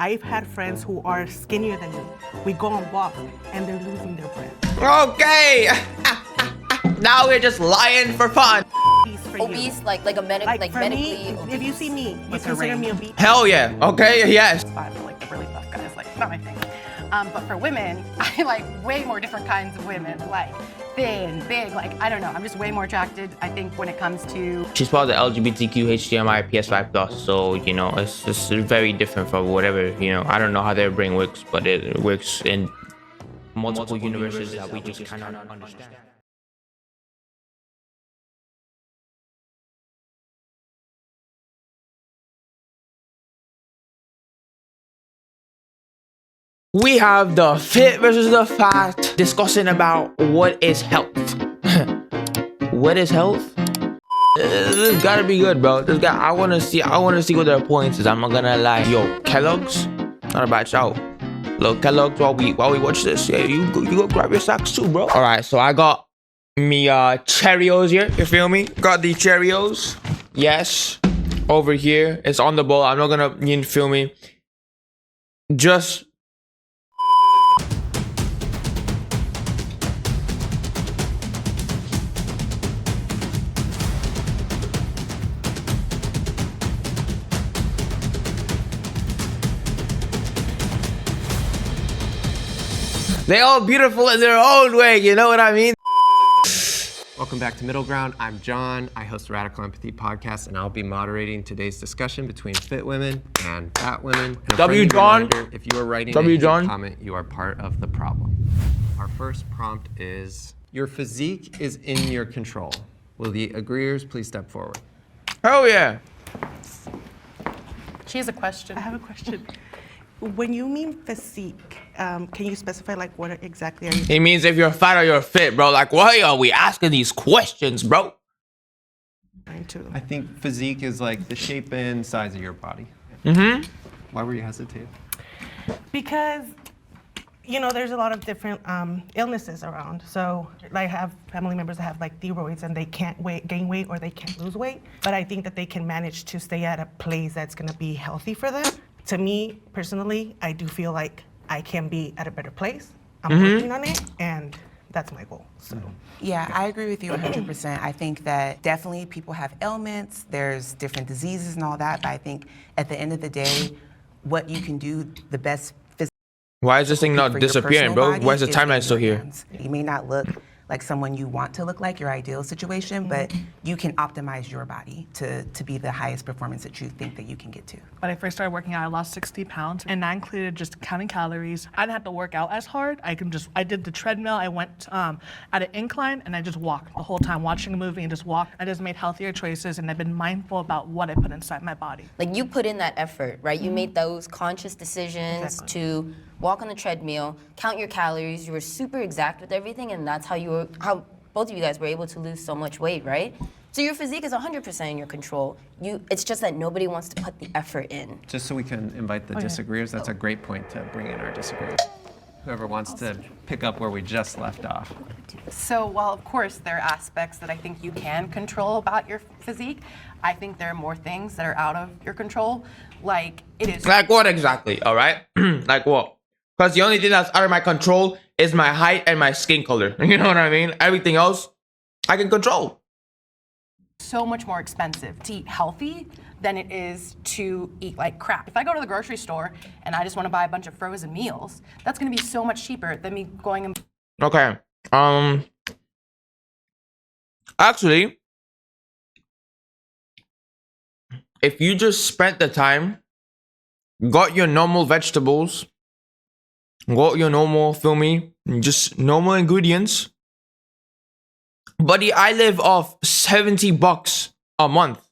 I've had friends who are skinnier than me. We go on walks and they're losing their breath. Okay. Now we're just lying for fun. Obese, like a Like for medically me, obese. if you see me, you consider me obese. Hell yeah. Okay, yes. I feel like the really buff guys, like, not my thing. But for women, I like way more different kinds of women, like thin, big, like, I don't know. I'm just way more attracted, I think, when it comes to... She's part of the LGBTQ HDMI PS5+, so, you know, it's just very different from whatever, you know, I don't know how their brain works, but it works in multiple universes that we just cannot understand. We have the fit versus the fat, discussing about what is health. What is health? This gotta be good, bro. I wanna see what their points is. I'm not gonna lie. Yo, Kellogg's, not a bad shout. Look, Kellogg's, while we watch this, yeah, you go grab your sacks too, bro. All right, so I got me Cheerios here. You feel me? Got the Cheerios. Yes, over here. It's on the bowl. I'm not gonna, you feel me? Just. They're all beautiful in their own way, you know what I mean? Welcome back to Middle Ground. I'm John. I host the Radical Empathy podcast, and I'll be moderating today's discussion between fit women and fat women. And W. John. If you are writing W. a John. comment, you are part of the problem. Our first prompt is, your physique is in your control. Will the agreeers please step forward? Hell yeah. She has a question. I have a question. When you mean physique, can you specify like what exactly are you? It means if you're fat or you're fit, bro. Like, why are we asking these questions, bro? Trying to? I think physique is like the shape and size of your body. Mm-hmm. Why were you hesitating? Because, you know, there's a lot of different illnesses around. So I have family members that have like thyroids and they can't gain weight or they can't lose weight. But I think that they can manage to stay at a place that's gonna be healthy for them. To me, personally, I do feel like I can be at a better place. I'm working on it, and that's my goal. So. Yeah, I agree with you 100%. I think that definitely people have ailments, there's different diseases and all that, but I think at the end of the day, what you can do the best physically. Why is this thing not for your disappearing, personal bro? body Why is the is timeline in still your here? hands. You may not look like someone you want to look like, your ideal situation, but you can optimize your body to be the highest performance that you think that you can get to. When I first started working out, I lost 60 pounds, and that included just counting calories. I didn't have to work out as hard. I did the treadmill. I went at an incline, and I just walked the whole time, watching a movie and just walked. I just made healthier choices, and I've been mindful about what I put inside my body. Like, you put in that effort, right? You made those conscious decisions to walk on the treadmill, count your calories. You were super exact with everything, and that's how both of you guys were able to lose so much weight, right? So your physique is 100% in your control. It's just that nobody wants to put the effort in. Just so we can invite the disagreeers, that's a great point to bring in our disagreeers. Whoever wants to pick up where we just left off. So while of course there are aspects that I think you can control about your physique, I think there are more things that are out of your control. Like it is. Like what exactly, all right? Like what? Because the only thing that's out of my control is my height and my skin color. You know what I mean? Everything else, I can control. So much more expensive to eat healthy than it is to eat like crap. If I go to the grocery store and I just want to buy a bunch of frozen meals, that's going to be so much cheaper than me going and... Okay. Actually, if you just spent the time, got your normal vegetables, got your normal, feel me, just normal ingredients. Buddy, I live off $70 a month.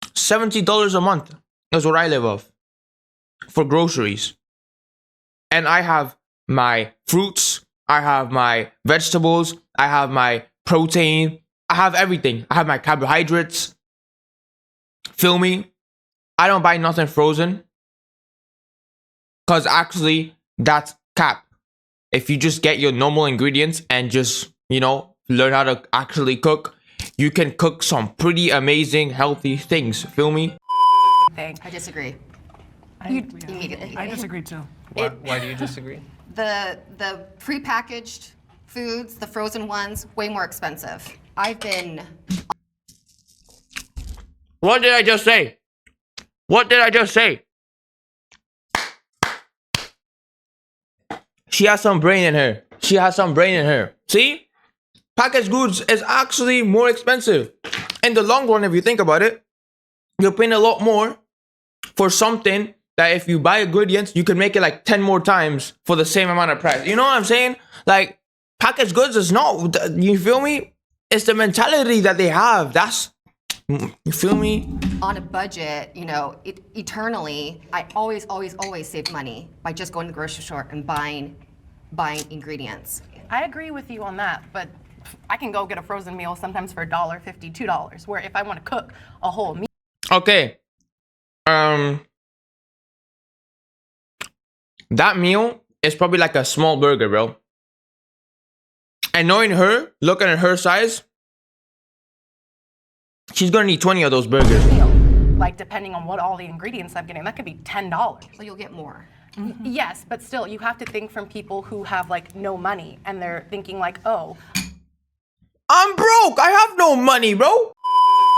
$70 a month is what I live off for groceries. And I have my fruits, I have my vegetables, I have my protein, I have everything. I have my carbohydrates. Feel me? I don't buy nothing frozen. Because actually, that's cap. If you just get your normal ingredients and just, you know, learn how to actually cook, you can cook some pretty amazing, healthy things. Feel me? thing. I disagree. Immediately. I disagree too. Why do you disagree? The prepackaged foods, the frozen ones, way more expensive. I've been What did I just say? What did I just say? She has some brain in her. She has some brain in her. See? Packaged goods is actually more expensive. In the long run, if you think about it, you're paying a lot more for something that if you buy ingredients, you can make it like 10 more times for the same amount of price. You know what I'm saying? Like, packaged goods is not, you feel me? It's the mentality that they have. That's, you feel me? on a budget, you know, eternally. I always save money by just going to the grocery store and buying ingredients. I agree with you on that, but I can go get a frozen meal sometimes for $1.50, $2, where if I want to cook a whole meal. Okay. That meal is probably like a small burger, bro. And knowing her, looking at her size, she's gonna need 20 of those burgers. Like, depending on what all the ingredients I'm getting, that could be $10. So you'll get more. Yes, but still, you have to think from people who have like no money and they're thinking like, oh, I'm broke. I have no money, bro.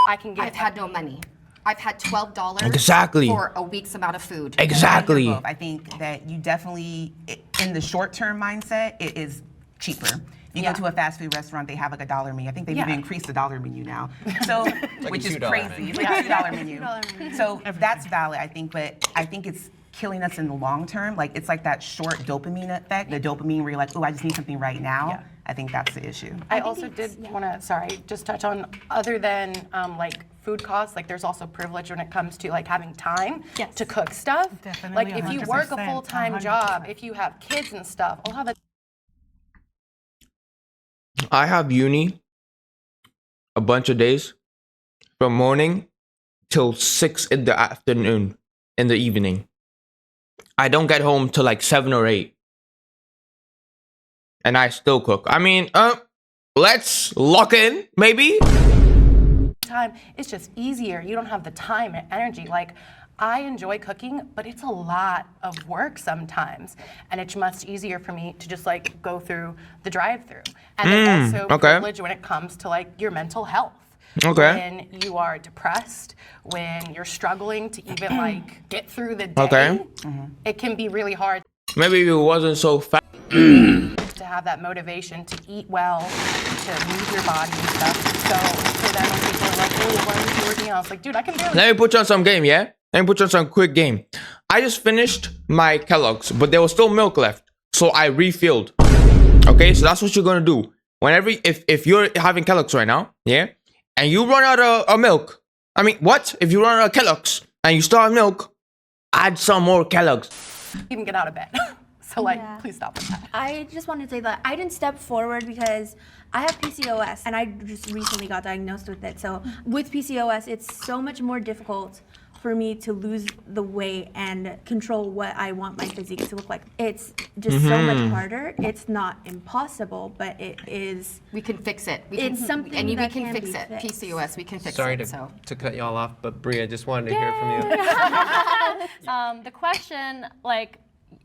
I can get. I've had no money. I've had $12 Exactly. for a week's amount of food. Exactly. I think that you definitely, in the short-term mindset, it is cheaper. You go to a fast food restaurant, they have like $1 menu. I think they've even increased the $1 menu now. So, like which a is $2 crazy. menu. It's like a $2 menu. So that's valid, I think, but I think it's killing us in the long term. Like, it's like that short dopamine effect, the dopamine where you're like, oh, I just need something right now. Yeah. I think that's the issue. I also did want to, just touch on, other than like food costs, like there's also privilege when it comes to like having time to cook stuff. Definitely, Like if you work a 100%, full-time job, if you have kids and stuff, a lot of I have uni a bunch of days from morning till 6 in the afternoon, in the evening. I don't get home till like 7 or 8. And I still cook. I mean, let's lock in, maybe. time, it's just easier. You don't have the time and energy. Like, I enjoy cooking, but it's a lot of work sometimes. And it's much easier for me to just like go through the drive-through. And then also privilege when it comes to like your mental health. Okay. When you are depressed, when you're struggling to even like get through the day, it can be really hard Maybe it wasn't so fat. to have that motivation to eat well, to move your body and stuff. So for them, when people are like, oh, why are you working out? It's like, dude, I can barely. Let me put you on some game, yeah? Let me put you on some quick game. I just finished my Kellogg's, but there was still milk left. So I refilled. Okay, so that's what you're gonna do. Whenever, if you're having Kellogg's right now, yeah? And you run out of milk. I mean, what? If you run out of Kellogg's and you still have milk, add some more Kellogg's. Even get out of bed. So like, please stop with that. I just wanted to say that I didn't step forward because I have PCOS and I just recently got diagnosed with it. So with PCOS, it's so much more difficult for me to lose the weight and control what I want my physique to look like. It's just so much harder. It's not impossible, but it is. We can fix it. It's something and we that can can fix be it. fixed. PCOS, we can fix Sorry it. So. to cut y'all off, but Bria, I just wanted to hear from you. The question, like,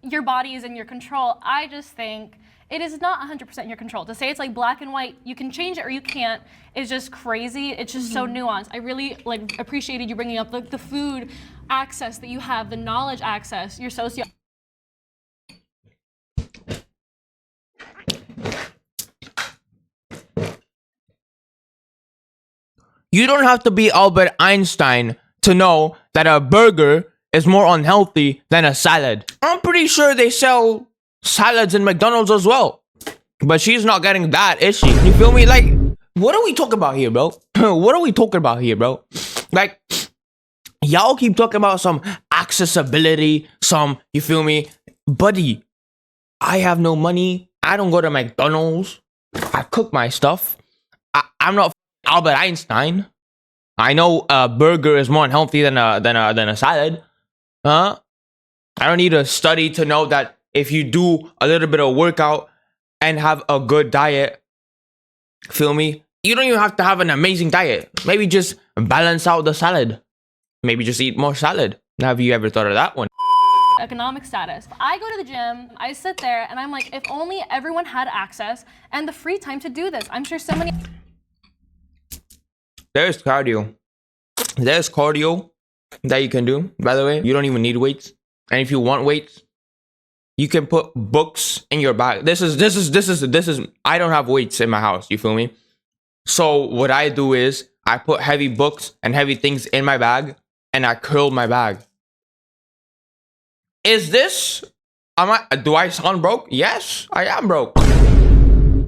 your body is in your control, I just think it is not 100% in your control. To say it's like black and white, you can change it or you can't, is just crazy. It's just so nuanced. I really like appreciated you bringing up the food access that you have, the knowledge access, your socio. You don't have to be Albert Einstein to know that a burger is more unhealthy than a salad. I'm pretty sure they sell salads in McDonald's as well. But she's not getting that, is she? You feel me? Like, what are we talking about here, bro? What are we talking about here, bro? Like, y'all keep talking about some accessibility, some, you feel me? Buddy, I have no money. I don't go to McDonald's. I cook my stuff. I'm not Albert Einstein. I know a burger is more unhealthy than a salad. Huh? I don't need a study to know that if you do a little bit of workout and have a good diet, feel me? You don't even have to have an amazing diet. Maybe just balance out the salad. Maybe just eat more salad. Have you ever thought of that one? economic status. I go to the gym, I sit there, and I'm like, if only everyone had access and the free time to do this. I'm sure so many. There's cardio. There's cardio that you can do. By the way, you don't even need weights. And if you want weights, you can put books in your bag. This is. I don't have weights in my house. You feel me? So what I do is I put heavy books and heavy things in my bag, and I curl my bag. Is this? Do I sound broke? Yes, I am broke.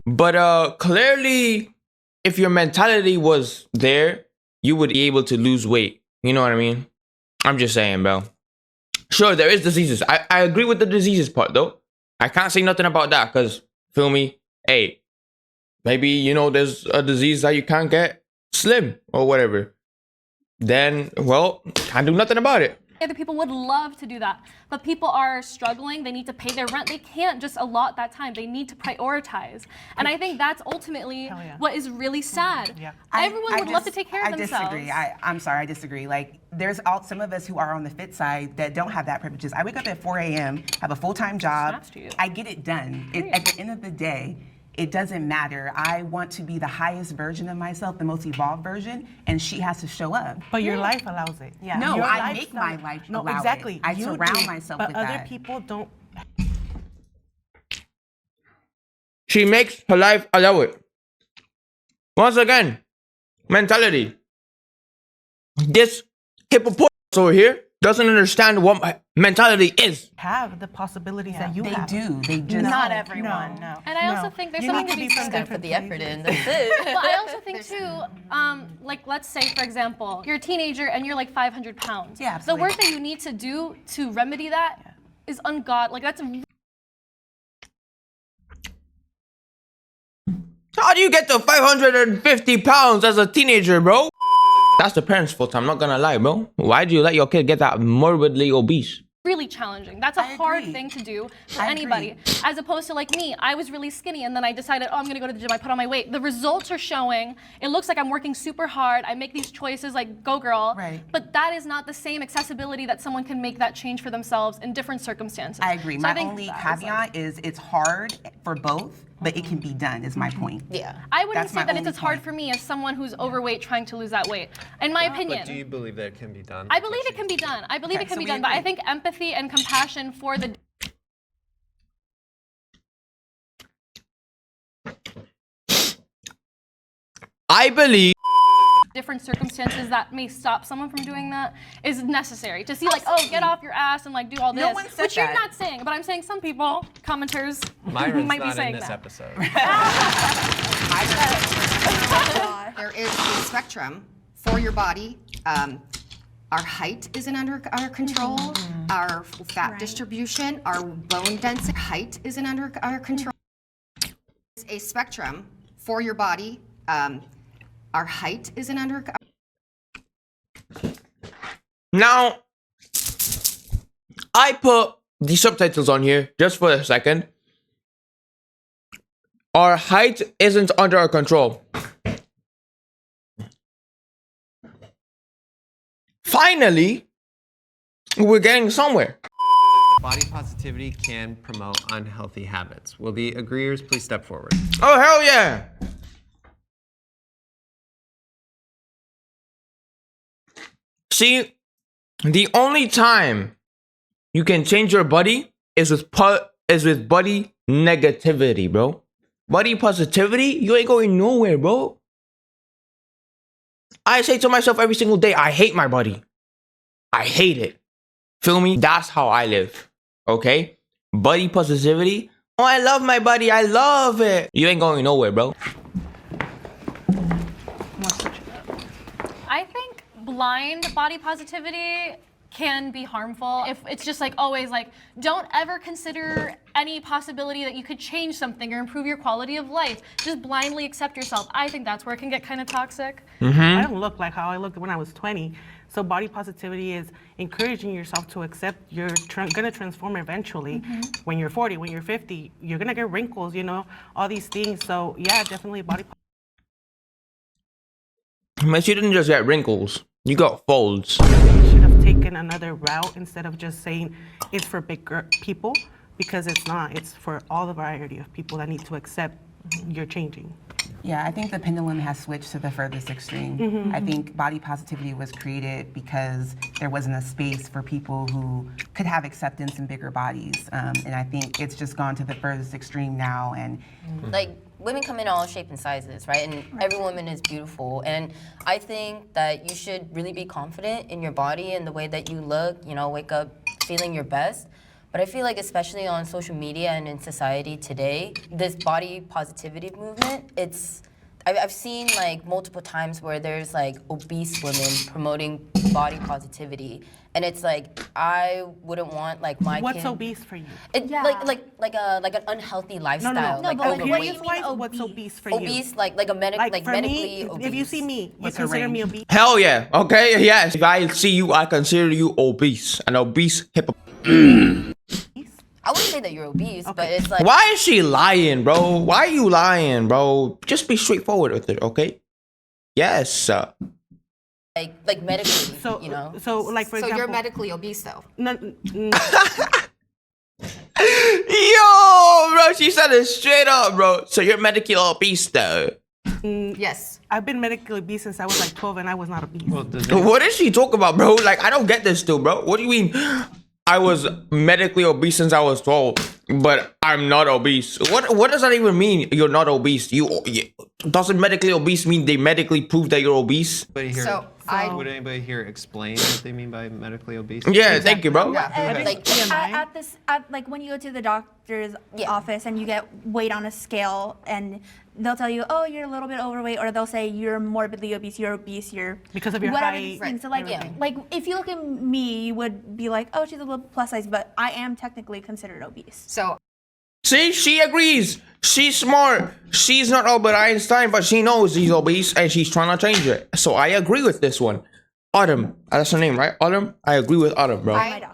But clearly, if your mentality was there, you would be able to lose weight. You know what I mean? I'm just saying, bro. Sure, there is diseases. I agree with the diseases part, though. I can't say nothing about that, because, feel me? Hey, maybe, you know, there's a disease that you can't get slim or whatever. Then, well, can't do nothing about it. Other people would love to do that, but people are struggling. They need to pay their rent. They can't just allot that time. They need to prioritize. And I think that's ultimately what is really sad. Yeah. Everyone would love to take care of I themselves. disagree. I'm sorry, I disagree. Like, there's some of us who are on the fit side that don't have that privileges. I wake up at 4 a.m., have a full-time job. Snaps to you. I get it done. At the end of the day, it doesn't matter. I want to be the highest version of myself, the most evolved version, and she has to show up. But your life allows it. Yeah. No, Your I lifestyle- make my life No, allow it. exactly. I You surround do, myself but with other that. people don't. She makes her life allow it. Once again, mentality. This hippopotamus over here doesn't understand what mentality is. Have the possibilities that you They have. do. They just Not everyone, no. And I also think there's You something need to be be from said. Gotta put the effort in. That's it. But I also think too, like let's say for example, you're a teenager and you're like 500 pounds. Yeah, The absolutely. work that you need to do to remedy that is ungodly. Like that's How do you get to 550 pounds as a teenager, bro? That's the parents' fault. I'm not gonna lie, bro. Why do you let your kid get that morbidly obese? really challenging. That's a I hard agree. thing to do for I anybody. agree. As opposed to like me, I was really skinny and then I decided, oh, I'm gonna go to the gym, I put on my weight. The results are showing, it looks like I'm working super hard, I make these choices like, go girl. Right. But that is not the same accessibility that someone can make that change for themselves in different circumstances. I agree. So I My think only that is, like, caveat is it's hard for both, but it can be done, is my point. Yeah. I wouldn't That's say my that it's only as hard point. for me as someone who's overweight trying to lose that weight. In my opinion. But do you believe that it can be done? I believe it can be done. I believe Okay, it can so be we done, but I agree. think empathy and compassion for the I believe different circumstances that may stop someone from doing that is necessary. To see like, oh, get off your ass and like do all this, No one said which you're that. not saying, but I'm saying some people, commenters, Myron's might be not saying in this that. episode. There is a spectrum for your body. Our height isn't under our control. Our fat distribution, our bone density, height isn't under our control. There's a spectrum for your body. Our height isn't under. now I put the subtitles on here just for a second. Our height isn't under our control. Finally, we're getting somewhere. Body positivity can promote unhealthy habits. Will the agreeers please step forward? Oh, hell yeah. See, the only time you can change your body is with body negativity, bro. Body positivity, you ain't going nowhere, bro. I say to myself every single day, I hate my body. I hate it. Feel me? That's how I live. Okay? Body positivity. Oh, I love my body. I love it. You ain't going nowhere, bro. I think blind body positivity can be harmful if it's just like always like don't ever consider any possibility that you could change something or improve your quality of life. Just blindly accept yourself. I think that's where it can get kind of toxic. I don't look like how I looked when I was 20. So body positivity is encouraging yourself to accept you're gonna transform eventually. When you're 40, when you're 50, you're gonna get wrinkles, you know, all these things. So yeah, definitely body But you didn't just get wrinkles. You got folds. positivity should have taken another route instead of just saying it's for bigger people, because it's not. It's for all the variety of people that need to accept you're changing. Yeah, I think the pendulum has switched to the furthest extreme. I think body positivity was created because there wasn't a space for people who could have acceptance in bigger bodies. And I think it's just gone to the furthest extreme now. And Like, women come in all shapes and sizes, right? And every woman is beautiful. And I think that you should really be confident in your body and the way that you look, you know, wake up feeling your best. But I feel like, especially on social media and in society today, this body positivity movement, I've seen like multiple times where there's like obese women promoting body positivity. And it's like, I wouldn't want like my What's kid. obese for you? Like an unhealthy lifestyle. No, like but overweight. what do you mean what's obese for you? Obese, like for For medically me, obese. if you see me, you What's a consider me range? obese. Hell yeah. Okay. Yes. If I see you, I consider you obese. An obese hippo. I wouldn't say that you're obese, but it's like Why is she lying, bro? Why are you lying, bro? Just be straightforward with it, okay? Yes. like medically, So, you know. so like for So example, you're medically obese, though. Yo, bro, she said it straight up, bro. So you're medically obese, though. Yes. I've been medically obese since I was like 12, and I was not obese. Well, does What is she talking about, bro? Like, I don't get this still, bro. What do you mean? I was medically obese since I was 12, but I'm not obese. What does that even mean? You're not obese. Doesn't medically obese mean they medically prove that you're obese? anybody here, So would anybody here explain what they mean by medically obese? Yeah, thank you, bro. Like Like when you go to the doctor's office and you get weight on a scale, and they'll tell you, oh, you're a little bit overweight, or they'll say you're morbidly obese, you're Because of your whatever height, these things. So like, everything. like if you look at me, you would be like, oh, she's a little plus size, but I am technically considered obese. So See, she agrees. She's smart. She's not Albert Einstein, but she knows he's obese and she's trying to change it. So I agree with this one. Autumn, that's her name, right? Autumn? I agree with Autumn, bro. I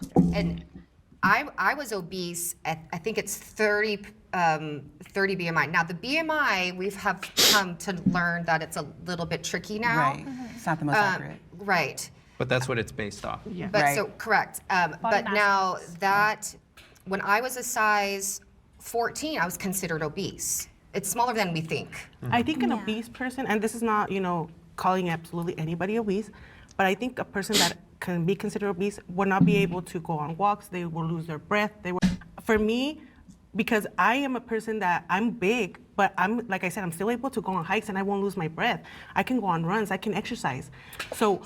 was obese at, I think it's 30 BMI. Now the BMI, we've have come to learn that it's a little bit tricky now. right, it's not the most accurate. Right. But that's what it's based off. yeah. But Right. so correct. But mass now that when I was a size 14, I was considered obese. It's smaller than we think. I think an obese person, and this is not, calling absolutely anybody obese, but I think a person that can be considered obese will not be able to go on walks. They will lose their breath. For me, because I am a person that I'm big, but like I said, I'm still able to go on hikes and I won't lose my breath. I can go on runs. I can exercise. So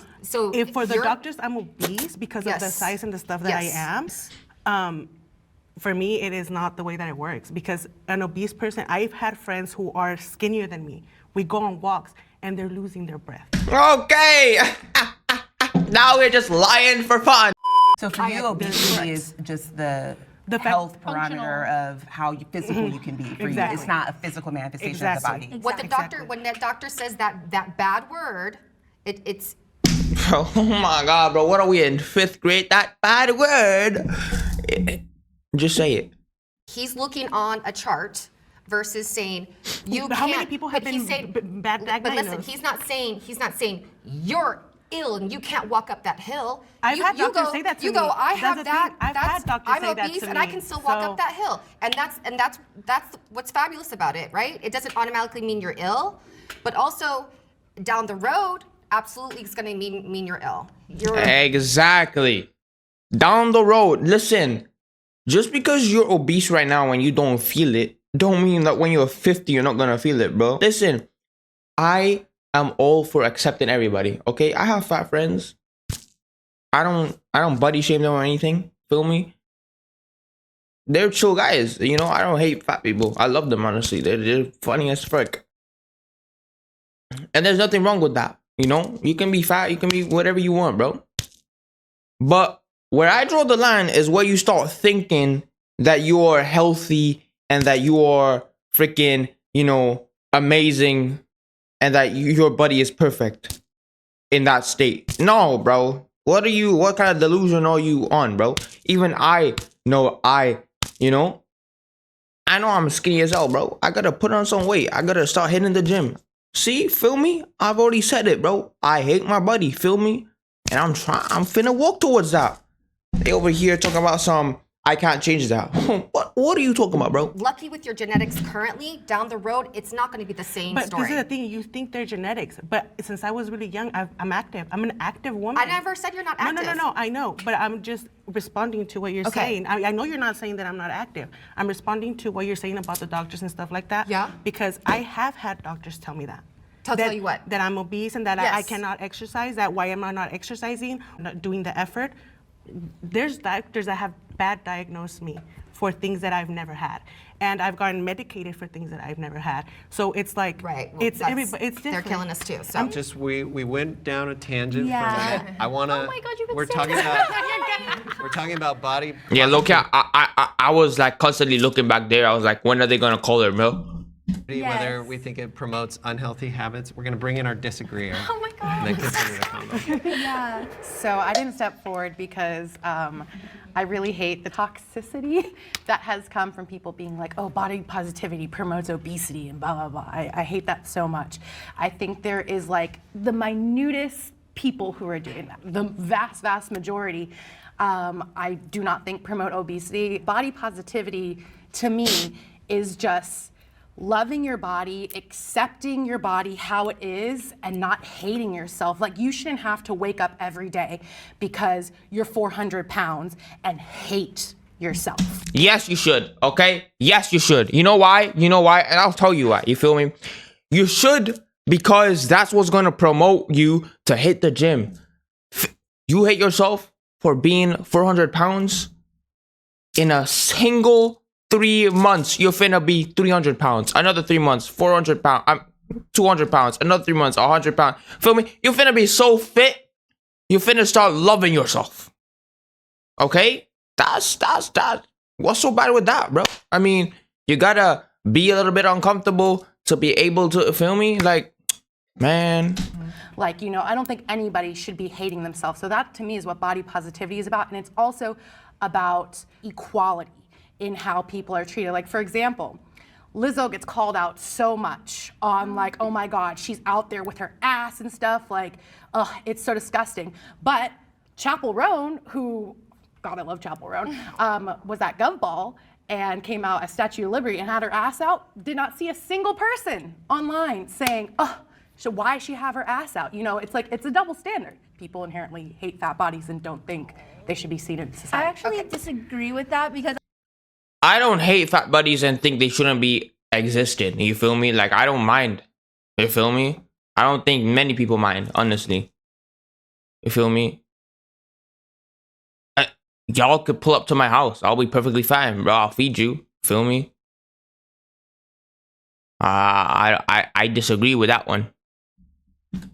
if for the you're- doctors I'm obese because of the Yes. size and the stuff that Yes. I am, for me, it is not the way that it works, because an obese person, I've had friends who are skinnier than me. We go on walks and they're losing their breath. Okay. Now we're just lying for fun. So for you, obesity is just the health parameter of how physical you can be. For you, Exactly. it's not a physical manifestation Exactly. of the body. What the doctor, when that doctor says that bad word, it's Oh my God, bro. What are we in 5th grade? That bad word. Just say it. he's looking on a chart versus saying you But can't. how many people have but he's been saying- bad But listen, diagnosed? he's not saying you're ill and you can't walk up that hill. I've you, had you doctors go, say that to you me. go, I That's have the that. thing. I've that's, had doctors I'm say that obese to and I me. can still walk So- up that hill. And that's what's fabulous about it, right? It doesn't automatically mean you're ill, but also down the road, absolutely it's gonna mean you're ill. Exactly. Down the road, listen. Just because you're obese right now and you don't feel it, don't mean that when you're 50 you're not gonna feel it, bro. Listen, I am all for accepting everybody. Okay, I have fat friends. I don't body shame them or anything. Feel me? They're chill guys. I don't hate fat people. I love them, honestly. They're funny as frick. And there's nothing wrong with that. You can be fat, you can be whatever you want, bro. But where I draw the line is where you start thinking that you are healthy and that you are freaking, amazing and that your body is perfect in that state. No, bro. What kind of delusion are you on, bro? Even I know I know I'm skinny as hell, bro. I gotta put on some weight. I gotta start hitting the gym. See, feel me? I've already said it, bro. I hate my body, feel me? and I'm finna walk towards that. They over here talking about some, I can't change that. What are you talking about, bro? Lucky with your genetics currently, down the road, it's not going to be the same But story. this is the thing, you think they're genetics, but since I was really young, I'm active. I'm an active woman. I never said you're not active. No, I know, but I'm just responding to what you're saying. I know you're not saying that I'm not active. I'm responding to what you're saying about the doctors and stuff like that. Yeah. Because I have had doctors tell me that. Tell you what? That I'm obese and that I Yes. cannot exercise, that why am I not exercising, not doing the effort. There's doctors that have bad diagnosed me for things that I've never had. And I've gotten medicated for things that I've never had. So it's like, Right. Well, it's everybody, it's different. They're killing us too. So. Just we went down a tangent Yeah. from it. I want to. Oh my God, you've been we're saying talking this. about we're talking about body. Yeah, look, I was like constantly looking back there. I was like, when are they gonna call her, bro? Whether Yes. we think it promotes unhealthy habits. We're gonna bring in our disagreeer. Oh my God. And then continue the convo. Yeah. So I didn't step forward because I really hate the toxicity that has come from people being like, oh, body positivity promotes obesity and blah, blah, blah. I hate that so much. I think there is like the minutest people who are doing that. The vast, vast majority, I do not think promote obesity. Body positivity to me is just loving your body, accepting your body how it is, and not hating yourself. Like, you shouldn't have to wake up every day because you're 400 pounds and hate yourself. Yes, you should, okay? Yes, you should. You know why? You know why? And I'll tell you why. You feel me? You should, because that's what's going to promote you to hit the gym. You hate yourself for being 400 pounds in a single 3 months. You're finna be 300 pounds. Another 3 months, 400 pounds. 200 pounds. Another 3 months, 100 pounds. Feel me? You're finna be so fit. You're finna start loving yourself. Okay? That's what's so bad with that, bro? I mean, you gotta be a little bit uncomfortable to be able to, feel me? Like, man. Like, you know, I don't think anybody should be hating themselves. So that to me is what body positivity is about. And it's also about equality in how people are treated. Like, for example, Lizzo gets called out so much on like, oh my God, she's out there with her ass and stuff. Like, it's so disgusting. But Chapel Roan, who, God, I love Chapel Roan, was at Gov Ball and came out as Statue of Liberty and had her ass out. Did not see a single person online saying, so why does she have her ass out? You know, it's like, it's a double standard. People inherently hate fat bodies and don't think they should be seen in society. I actually disagree with that because I don't hate fat buddies and think they shouldn't be existing. You feel me? Like, I don't mind. You feel me? I don't think many people mind, honestly. You feel me? Y'all could pull up to my house. I'll be perfectly fine, bro. I'll feed you. Feel me? I disagree with that one.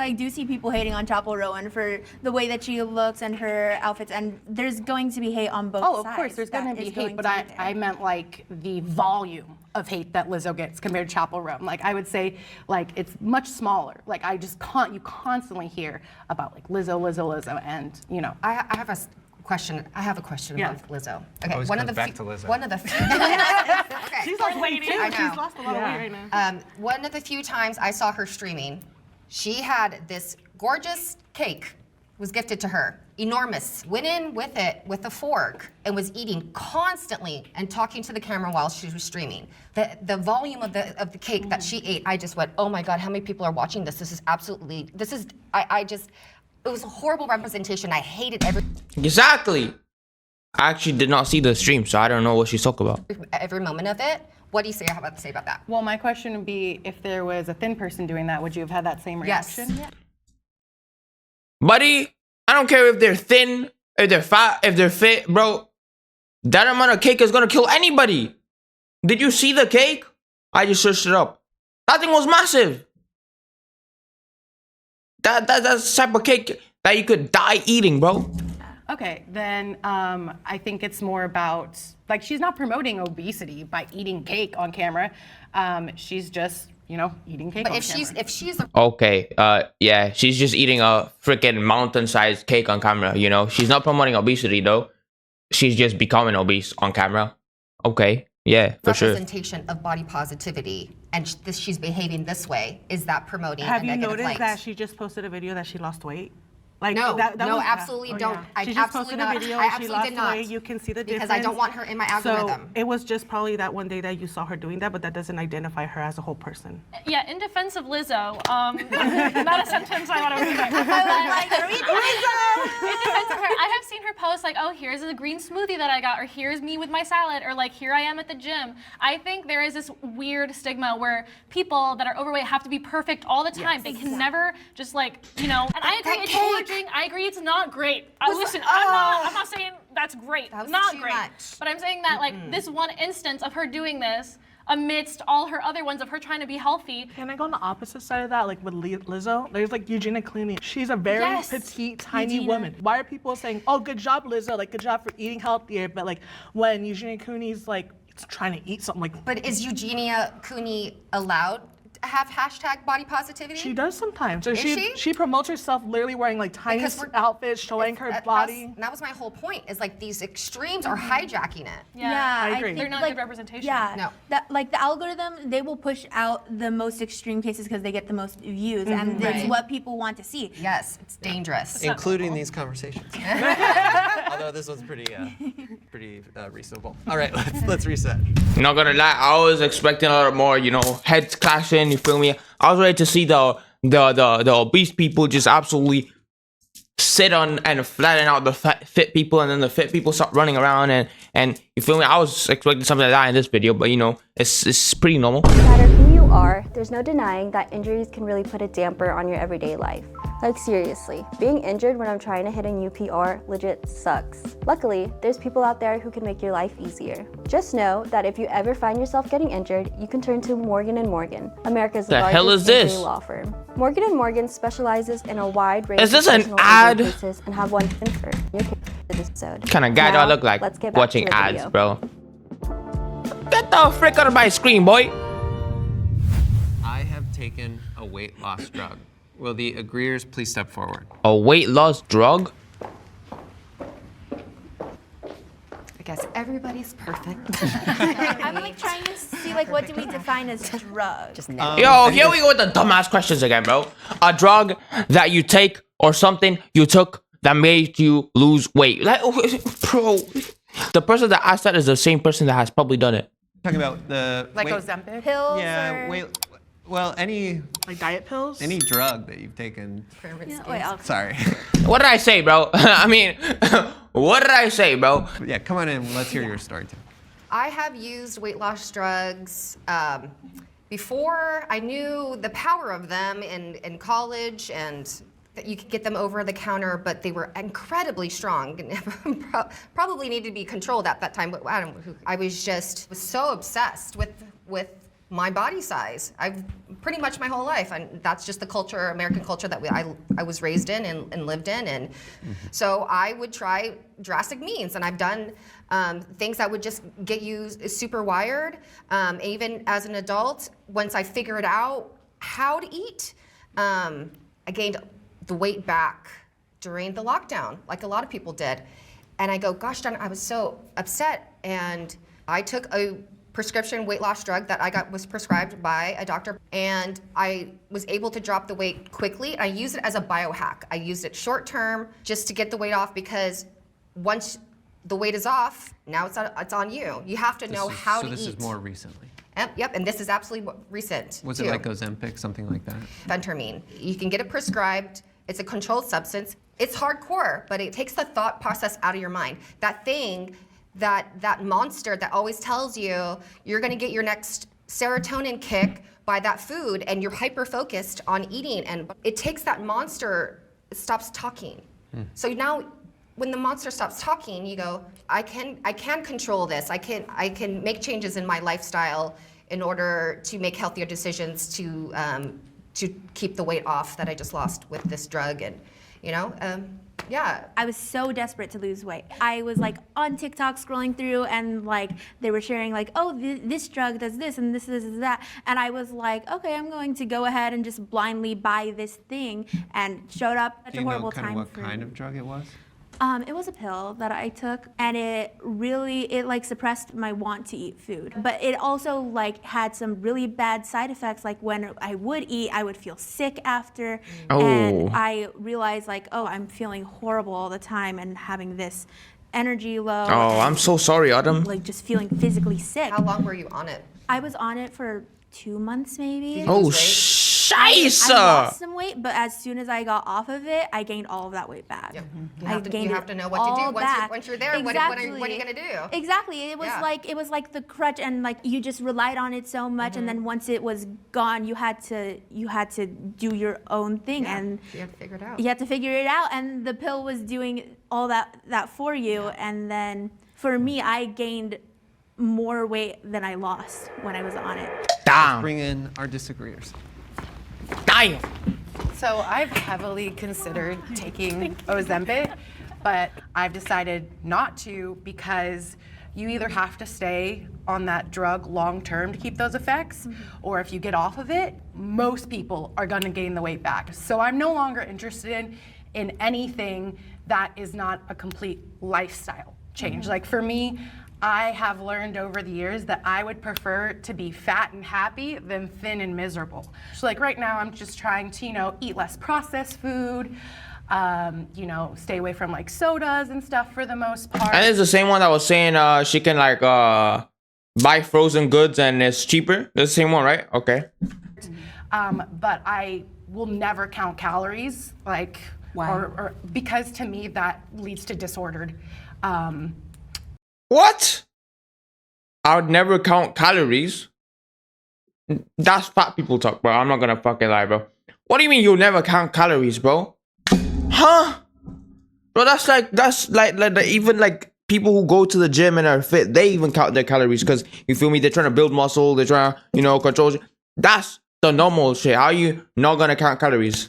I do see people hating on Chapel Rowan for the way that she looks and her outfits, and there's going to be hate on both sides. Oh, of course, there's going to That be is hate, but to be I there. meant like the volume of hate that Lizzo gets compared to Chapel Roan. Like, I would say, like, it's much smaller. Like, you constantly hear about like Lizzo, and you know. I have a question. I have a question Yeah. about Lizzo. Okay, Always comes back to Lizzo. One of the few. Okay. She's lost weight too. I know. She's lost a lot of weight right now. One of the few times I saw her streaming, she had this gorgeous cake was gifted to her, enormous. Went in with it with a fork and was eating constantly and talking to the camera while she was streaming. The volume of the cake that she ate, I just went, oh my God, how many people are watching this? This is absolutely. It was a horrible representation. I hated Exactly. I actually did not see the stream, so I don't know what she's talking about. every moment of it. What do you have to say about that? Well, my question would be, if there was a thin person doing that, would you have had that same Yes. reaction? Buddy, I don't care if they're thin, if they're fat, if they're fit, bro. That amount of cake is gonna kill anybody. Did you see the cake? I just searched it up. That thing was massive. That's the type of cake that you could die eating, bro. Okay, then I think it's more about, like, she's not promoting obesity by eating cake on camera. She's just, you know, eating cake But on if camera. she's a Okay, yeah, she's just eating a freaking mountain-sized cake on camera, you know? She's not promoting obesity, though. She's just becoming obese on camera. Okay, yeah, for sure. representation of body positivity, and she's behaving this way, is that promoting Have a you negative noticed light? that she just posted a video that she lost weight? Like No, that no, was, absolutely don't. Yeah. I She just absolutely posted a not. video. I She absolutely lost did not. weight. You can see the difference. Because I don't want her in my algorithm. So it was just probably that one day that you saw her doing that, but that doesn't identify her as a whole person. Yeah, in defense of Lizzo, not a sentence I want to repeat. In defense of her, I have seen her post like, oh, here's a green smoothie that I got, or here's me with my salad, or like, here I am at the gym. I think there is this weird stigma where people that are overweight have to be perfect all the time. They can never just like, you know, and I agree it's gorging. I agree it's not great. Listen, I'm not saying that's great. That was not too great. much. But I'm saying that like this one instance of her doing this amidst all her other ones of her trying to be healthy. Can I go on the opposite side of that, like with Lizzo? There's like Eugenia Clooney. She's a very Yes. petite, tiny woman. Why are people saying, oh, good job, Lizzo, like good job for eating healthier, but like when Eugenia Clooney's like trying to eat something like But is Eugenia Cooney allowed to have hashtag body positivity? she does sometimes. So Is she? she promotes herself literally wearing like tiny Because we're- outfits, showing her body. That was my whole point. Is like these extremes are hijacking it. Yeah, I agree. think, They're not like, good representation. Yeah, No. That like the algorithm, they will push out the most extreme cases because they get the most views, and Right. it's what people want to see. Yes, it's dangerous. Including these conversations. Although this one's pretty reasonable. All right, let's reset. Not gonna lie, I was expecting a lot more, you know, heads clashing, you feel me? I was ready to see the obese people just absolutely sit on and flatten out the fit people, and then the fit people start running around and you feel me? I was expecting something like that in this video, but you know, it's pretty normal. No matter who you are, there's no denying that injuries can really put a damper on your everyday life. Like seriously, being injured when I'm trying to hit a new PR legit sucks. Luckily, there's people out there who can make your life easier. Just know that if you ever find yourself getting injured, you can turn to Morgan & Morgan, America's The hell largest is this? injury law firm. Morgan & Morgan specializes in a wide range Is this of an personal ad? injury cases and have one for your case this episode. What kind of guy do I Now, look like let's get back watching to the ads, video. bro? Get the frick out of my screen, boy! I have taken a weight loss drug. Will the agreeers please step forward? A weight loss drug? I guess everybody's perfect. I'm like trying to see like what do we define as drug? Just no. Yo, here we go with the dumbass questions again, bro. A drug that you take or something you took that made you lose weight. Like, bro, the person that asked that is the same person that has probably done it. Talking about the Like weight, Ozempic? Pills yeah, or weight. Well, any diet pills? drug that you've taken. wait, Sorry. What did I say, bro? I mean, what did I say, bro? Yeah, come on in. Let's hear your story, Tim. I have used weight loss drugs before I knew the power of them in college, and that you could get them over the counter, but they were incredibly strong and probably needed to be controlled at that time. But I was just so obsessed with my body size. I've pretty much my whole life, and that's just the culture, American culture that I was raised in and lived in, and so I would try drastic means, and I've done things that would just get you super wired. Even as an adult, once I figured out how to eat, I gained the weight back during the lockdown, like a lot of people did, and I go, gosh darn, I was so upset, and I took a prescription weight loss drug that was prescribed by a doctor, and I was able to drop the weight quickly. I used it as a biohack. I used it short term just to get the weight off, because once the weight is off, now it's on you. You have to know how to eat. So this is more recently. Yep, and this is absolutely recent. Was too. it like Ozempic, something like that? Phentermine. You can get it prescribed. It's a controlled substance. It's hardcore, but it takes the thought process out of your mind. That thing, that monster that always tells you you're gonna get your next serotonin kick by that food, and you're hyper focused on eating, and it takes that monster, it stops talking. So now when the monster stops talking, you go, I can control this. I can make changes in my lifestyle in order to make healthier decisions to keep the weight off that I just lost with this drug, and yeah. I was so desperate to lose weight. I was like on TikTok scrolling through, and like they were sharing like, oh, this drug does this and this is that, and I was like, okay, I'm going to go ahead and just blindly buy this thing, and showed up. Such Do a you know horrible kind of time what for kind of drug it was? It was a pill that I took, and it like suppressed my want to eat food. But it also like had some really bad side effects. Like when I would eat, I would feel sick after, and I realized like, oh, I'm feeling horrible all the time and having this energy low. Oh, I'm so sorry, Autumn. Like just feeling physically sick. How long were you on it? I was on it for 2 months maybe. Oh, I scheisse! lost some weight, but as soon as I got off of it, I gained all of that weight back. Yep. I You gained have it to know what to do all back. once you're there. What are you gonna do? Exactly. It was Yeah. like the crutch, and like you just relied on it so much, and then once it was gone, you had to do your own thing, and You have to figure it out. you had to figure it out. And the pill was doing all that for you, and then for me, I gained more weight than I lost when I was on it. Damn. Bring in our disagreeers. Damn. So I've heavily considered taking Ozempic, but I've decided not to because you either have to stay on that drug long term to keep those effects, or if you get off of it, most people are gonna gain the weight back. So I'm no longer interested in anything that is not a complete lifestyle change. Like for me, I have learned over the years that I would prefer to be fat and happy than thin and miserable. So like right now, I'm just trying to, eat less processed food, stay away from like sodas and stuff for the most part. And it's the same one that was saying she can like buy frozen goods and it's cheaper. It's the same one, right? Okay. But I will never count calories, like, Why? or because to me that leads to disordered. What? I would never count calories. That's fat people talk, bro. I'm not gonna fucking lie, bro. What do you mean you'll never count calories, bro? Huh? Bro, that's like even like people who go to the gym and are fit, they even count their calories because you feel me? They're trying to build muscle, they're trying to, control. That's the normal shit. How are you not gonna count calories?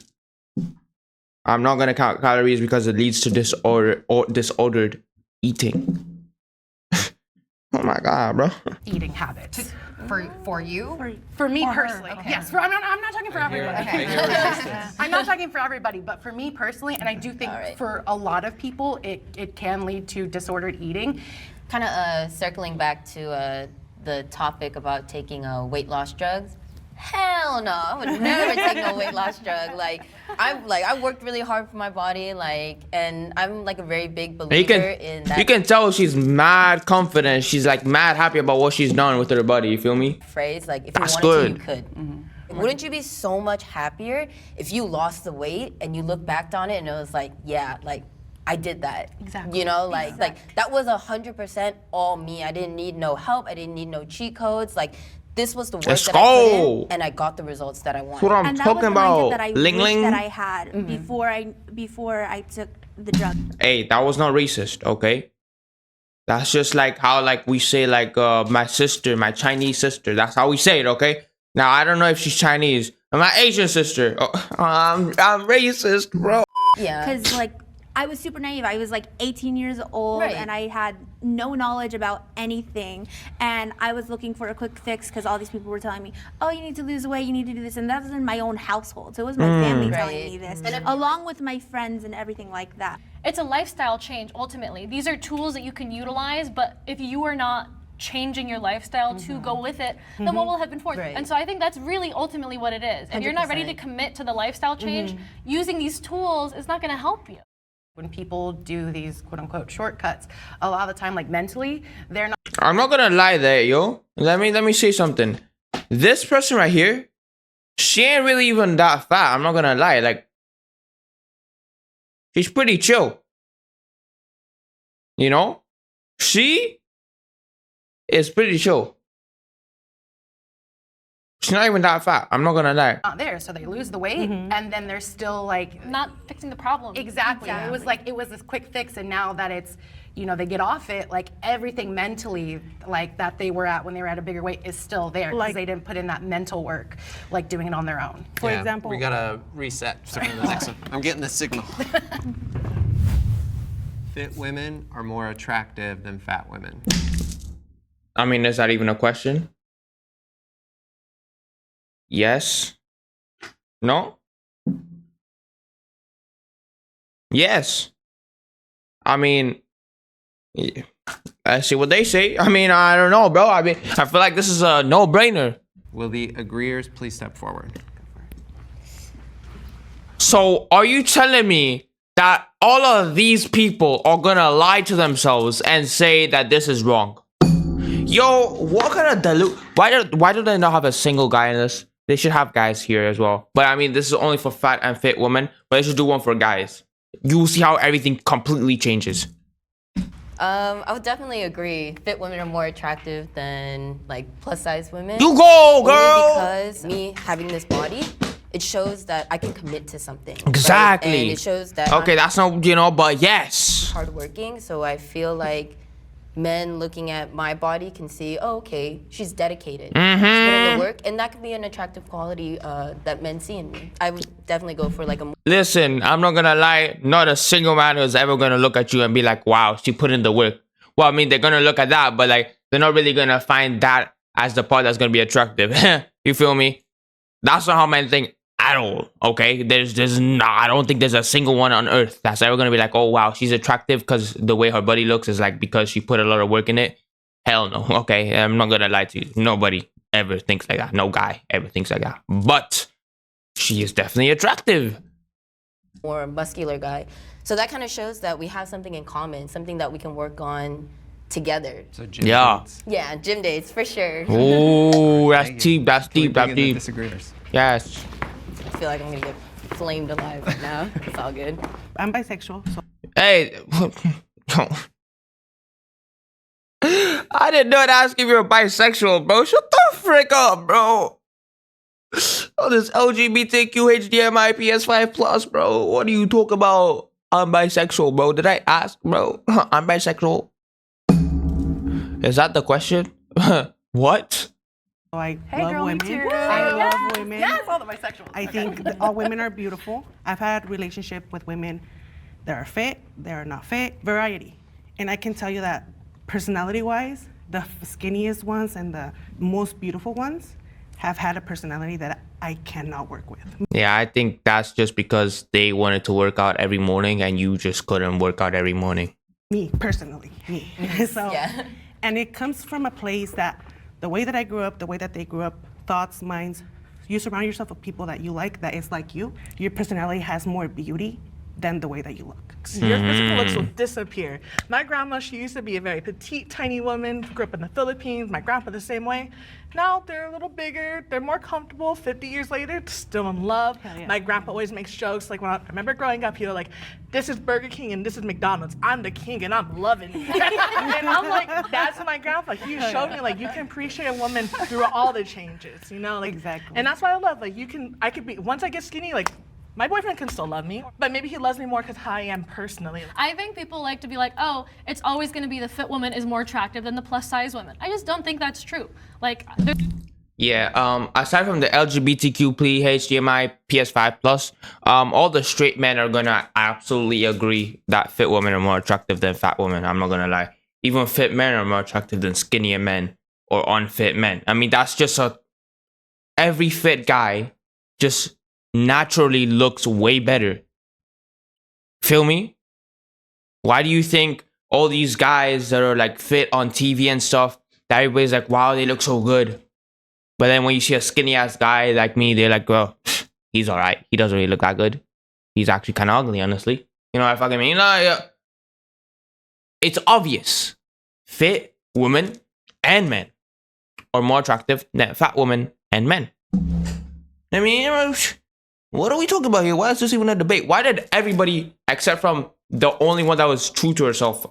I'm not gonna count calories because it leads to disordered eating. Oh my god, bro. Eating habits. For you? For me personally, yes. I'm not talking for everybody. I'm not talking for everybody, but for me personally, and I do think for a lot of people, it can lead to disordered eating. Kind of circling back to the topic about taking weight loss drugs. Hell no, I would never take no weight loss drug. I worked really hard for my body, and I'm like a very big believer in that. You can tell she's mad confident. She's like mad happy about what she's done with her body. You feel me? Phrase if you That's wanted good. to, you could. Wouldn't you be so much happier if you lost the weight and you look back on it and it was like, yeah, like I did that. Exactly. Like that was 100% all me. I didn't need no help. I didn't need no cheat codes. Like this was the work Let's that I put go. in, and I got the results that I wanted. That's what I'm And that talking was the mindset about. that I Ling wished ling. that I had before I took the drug. Hey, that was not racist, okay? That's just like how we say my sister, my Chinese sister. That's how we say it, okay? Now I don't know if she's Chinese. My Asian sister. Oh, I'm racist, bro. Yeah. Because I was super naive. I was 18 years old, Right. and I had no knowledge about anything. And I was looking for a quick fix because all these people were telling me, "Oh, you need to lose weight. You need to do this." And that was in my own household, so it was my family telling Right. me this, along with my friends and everything like that. It's a lifestyle change ultimately. These are tools that you can utilize, but if you are not changing your lifestyle to go with it, then what will have been forced? Right. And so I think that's really ultimately what it is. If you're not ready to 100%. commit to the lifestyle change, using these tools is not going to help you. When people do these quote unquote shortcuts, a lot of the time, mentally, they're not. I'm not gonna lie there, yo. Let me say something. This person right here, she ain't really even that fat. I'm not gonna lie. She's pretty chill. She is pretty chill. She's not even that fat. I'm not gonna lie. Not there, so they lose the weight, and then they're still Not fixing the problem. exactly. It was this quick fix, and now that it's they get off it, everything mentally that they were at when they were at a bigger weight is still there because they didn't put in that mental work, doing it on their own. For example, we gotta reset. So the next one. I'm getting the signal. Fit women are more attractive than fat women. I mean, is that even a question? Yes. No? Yes. I mean, yeah, I see what they say. I mean, I don't know, bro. I mean, I feel like this is a no-brainer. Will the agreeers please step forward? So, are you telling me that all of these people are gonna lie to themselves and say that this is wrong? Yo, what kind of why do they not have a single guy in this? They should have guys here as well. But I mean, this is only for fat and fit women, but they should do one for guys. You'll see how everything completely changes. I would definitely agree. Fit women are more attractive than like plus size women. You go, girl! Only because me having this body, it shows that I can commit to something. Exactly. Right? And it shows that okay, I'm that's not, you know, but yes. hardworking. So I feel like men looking at my body can see, oh, okay, she's dedicated. She's putting in the work, and that could be an attractive quality that men see in me. I would definitely go for like a. Listen, I'm not gonna lie. Not a single man is ever gonna look at you and be like, wow, she put in the work. Well, I mean, they're gonna look at that, but like, they're not really gonna find that as the part that's gonna be attractive. You feel me? That's not how men think at all, okay? There's not, I don't think there's a single one on earth that's ever gonna be like, oh, wow, she's attractive because the way her body looks is like because she put a lot of work in it. Hell no, okay? I'm not gonna lie to you. Nobody ever thinks like that. No guy ever thinks like that. But she is definitely attractive. More muscular guy. So that kind of shows that we have something in common, something that we can work on together. So gym Yeah. dates. Yeah, gym dates for sure. Oh, that's deep, that's Can we deep, that's bring in the deep. disagreeers? Yes. I feel like I'm gonna get flamed alive right now. It's all good. I'm bisexual, so Hey, I did not ask if you're bisexual, bro. Shut the frick up, bro. Oh, this LGBTQ HDMI PS5 Plus, bro. What do you talk about? I'm bisexual, bro. Did I ask, bro? I'm bisexual. Is that the question? What? I Hey, love girl, me women. too. I love women. Yes, all the bisexuals. I think that all women are beautiful. I've had relationship with women that are fit, that are not fit, variety. And I can tell you that personality-wise, the skinniest ones and the most beautiful ones have had a personality that I cannot work with. Yeah, I think that's just because they wanted to work out every morning and you just couldn't work out every morning. Me, personally, me. So, Yeah. and it comes from a place that the way that I grew up, the way that they grew up, thoughts, minds, you surround yourself with people that you like, that is like you. Your personality has more beauty than the way that you look. Your physical looks will disappear. My grandma, she used to be a very petite, tiny woman, grew up in the Philippines. My grandpa the same way. Now they're a little bigger, they're more comfortable. 50 years later, still in love. Yeah. My grandpa always makes jokes. Like when I remember growing up, he was like, this is Burger King and this is McDonald's. I'm the king and I'm loving it. And I'm like, that's my grandpa. He showed me like you can appreciate a woman through all the changes, you know? Like, Exactly. And that's why I love, like I could be, once I get skinny, like my boyfriend can still love me, but maybe he loves me more because how I am personally. I think people like to be like, oh, it's always going to be the fit woman is more attractive than the plus size woman. I just don't think that's true. Like, Yeah, aside from the LGBTQ, HDMI, PS5 Plus, all the straight men are gonna absolutely agree that fit women are more attractive than fat women. I'm not gonna lie. Even fit men are more attractive than skinnier men or unfit men. I mean, that's just every fit guy just naturally looks way better. Feel me? Why do you think all these guys that are like fit on TV and stuff, that everybody's like, wow, they look so good? But then when you see a skinny ass guy like me, they're like, well, he's all right. He doesn't really look that good. He's actually kind of ugly, honestly. You know what I fucking mean? Like, it's obvious. Fit women and men are more attractive than fat women and men. I mean, what are we talking about here? Why is this even a debate? Why did everybody, except from the only one that was true to herself,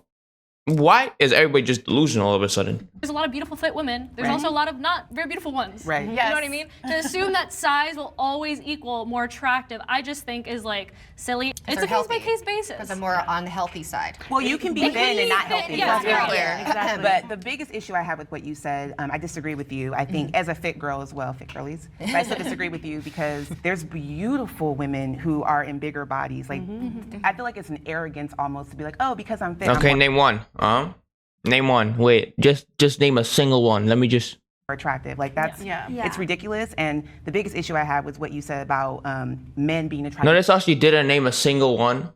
why is everybody just delusional all of a sudden? there's a lot of beautiful fit women. There's also a lot of not very beautiful ones. Right. You know what I mean? To assume that size will always equal more attractive, I just think is like silly. It's a case by case basis. Because I'm more on the healthy side. Well, you can be thin and not healthy. Yeah, Let's be yeah, clear. exactly. But the biggest issue I have with what you said, I disagree with you. I think as a fit girl as well, fit girlies, but I still disagree with you because there's beautiful women who are in bigger bodies. Like, I feel like it's an arrogance almost to be like, oh, because I'm fit. Okay, I'm name one. Name one. Wait, just name a single one. Let me just. more attractive. Like that's Yeah. it's ridiculous. And the biggest issue I have was what you said about men being attracted. Notice how she didn't name a single one.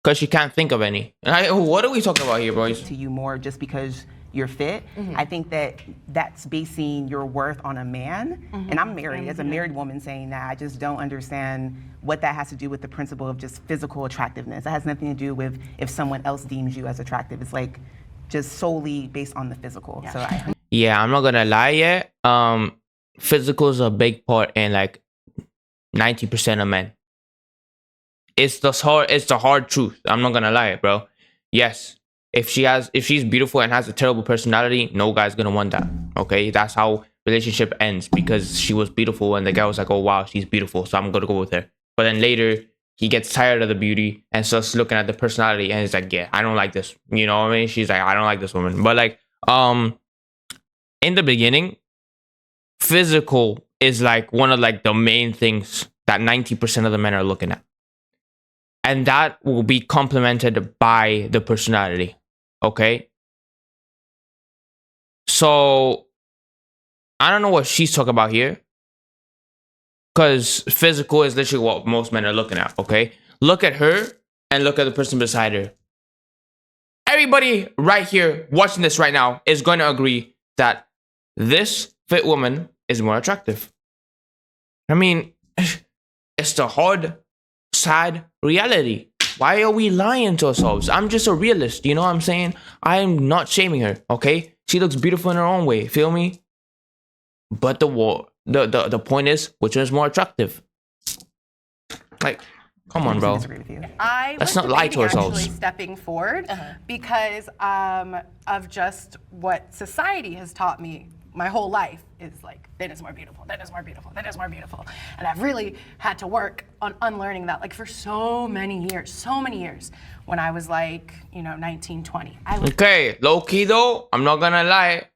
because she can't think of any. What are we talking about here, boys? To you more just because you're fit. I think that that's basing your worth on a man. And I'm married, as a married woman saying that, I just don't understand what that has to do with the principle of just physical attractiveness. It has nothing to do with if someone else deems you as attractive. It's like just solely based on the physical. So Yeah, I'm not gonna lie yet. Physical is a big part in like 90% of men. It's the hard truth. I'm not gonna lie, bro. Yes, if she's beautiful and has a terrible personality, no guy's gonna want that. Okay, that's how relationship ends, because she was beautiful and the guy was like, oh wow, she's beautiful, so I'm gonna go with her. But then later he gets tired of the beauty and starts looking at the personality and he's like, yeah, I don't like this. You know what I mean? She's like, I don't like this woman. But like, in the beginning, physical is like one of like the main things that 90% of the men are looking at. And that will be complemented by the personality. Okay? So, I don't know what she's talking about here. Because physical is literally what most men are looking at. Okay? Look at her and look at the person beside her. Everybody right here watching this right now is going to agree that this fit woman is more attractive. I mean, it's the hard, sad reality. Why are we lying to ourselves? I'm just a realist, you know what I'm saying? I am not shaming her, okay? She looks beautiful in her own way, feel me? But the point is, which one is more attractive? Like, come on, bro. Let's not lie to ourselves. Actually stepping forward because of just what society has taught me my whole life is like, thin is more beautiful, thin is more beautiful, thin is more beautiful. And I've really had to work on unlearning that, like for so many years. When I was like, 19, 20. Okay, low key though, I'm not gonna lie.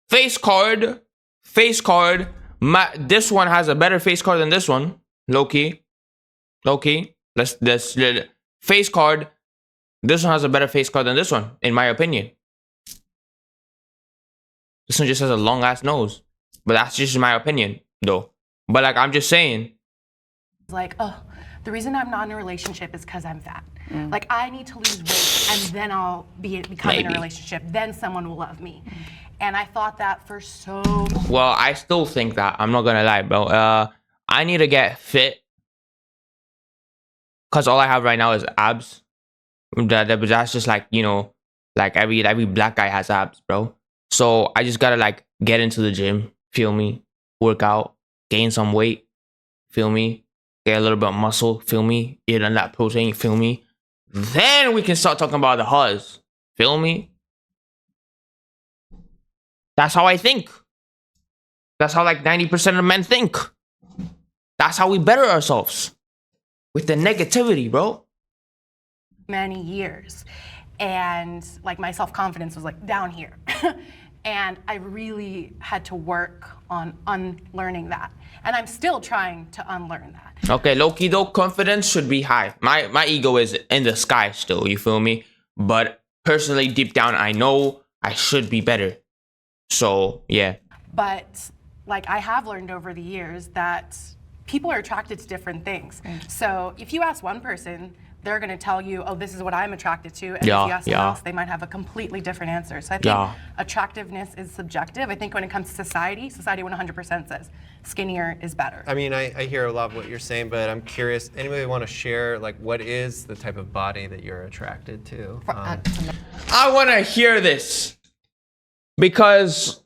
Face card. This one has a better face card than this one. Low key. Let's face card. This one has a better face card than this one, in my opinion. This one just has a long ass nose. But that's just my opinion, though. But like, I'm just saying. Like, oh, the reason I'm not in a relationship is because I'm fat. Like, I need to lose weight and then I'll become in a relationship. Then someone will love me. And I thought that for so... Well, I still think that. I'm not gonna lie, bro. I need to get fit. Because all I have right now is abs. That's just like, like every black guy has abs, bro. So I just gotta like get into the gym, feel me? Work out, gain some weight, feel me? Get a little bit of muscle, feel me? Eat on that protein, feel me? Then we can start talking about the huzz, feel me? That's how I think. That's how like 90% of men think. That's how we better ourselves. With the negativity, bro. Many years. And like my self-confidence was like down here. And I really had to work on unlearning that. And I'm still trying to unlearn that. Okay, low-key though, confidence should be high. My ego is in the sky still, you feel me? But personally, deep down, I know I should be better. So, yeah. But like I have learned over the years that people are attracted to different things. So if you ask one person, they're going to tell you, oh, this is what I'm attracted to. And if you ask someone else, they might have a completely different answer. So I think attractiveness is subjective. I think when it comes to society 100% says skinnier is better. I mean, I hear a lot of what you're saying, but I'm curious, anybody want to share, like, what is the type of body that you're attracted to? I want to hear this. Because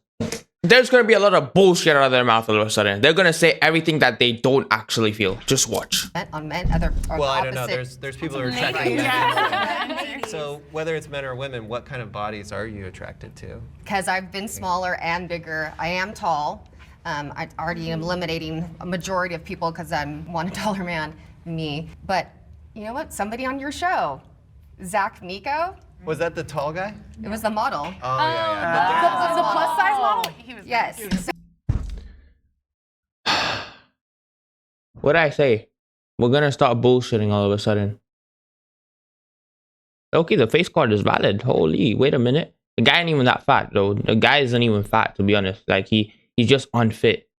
there's going to be a lot of bullshit out of their mouth all of a sudden. They're going to say everything that they don't actually feel. Just watch. On men, other or well, I don't know. opposite. There's people who are attracted to men. So whether it's men or women, what kind of bodies are you attracted to? Because I've been smaller and bigger. I am tall. I already am eliminating a majority of people because I'm one taller man than me. But you know what? Somebody on your show, Zach Miko. Was that the tall guy? It was the model. Oh, yeah. The plus size model? He was yes. What did I say? We're going to start bullshitting all of a sudden. Okay, the face card is valid. Holy, wait a minute. The guy ain't even that fat, though. The guy isn't even fat, to be honest. Like, he's just unfit.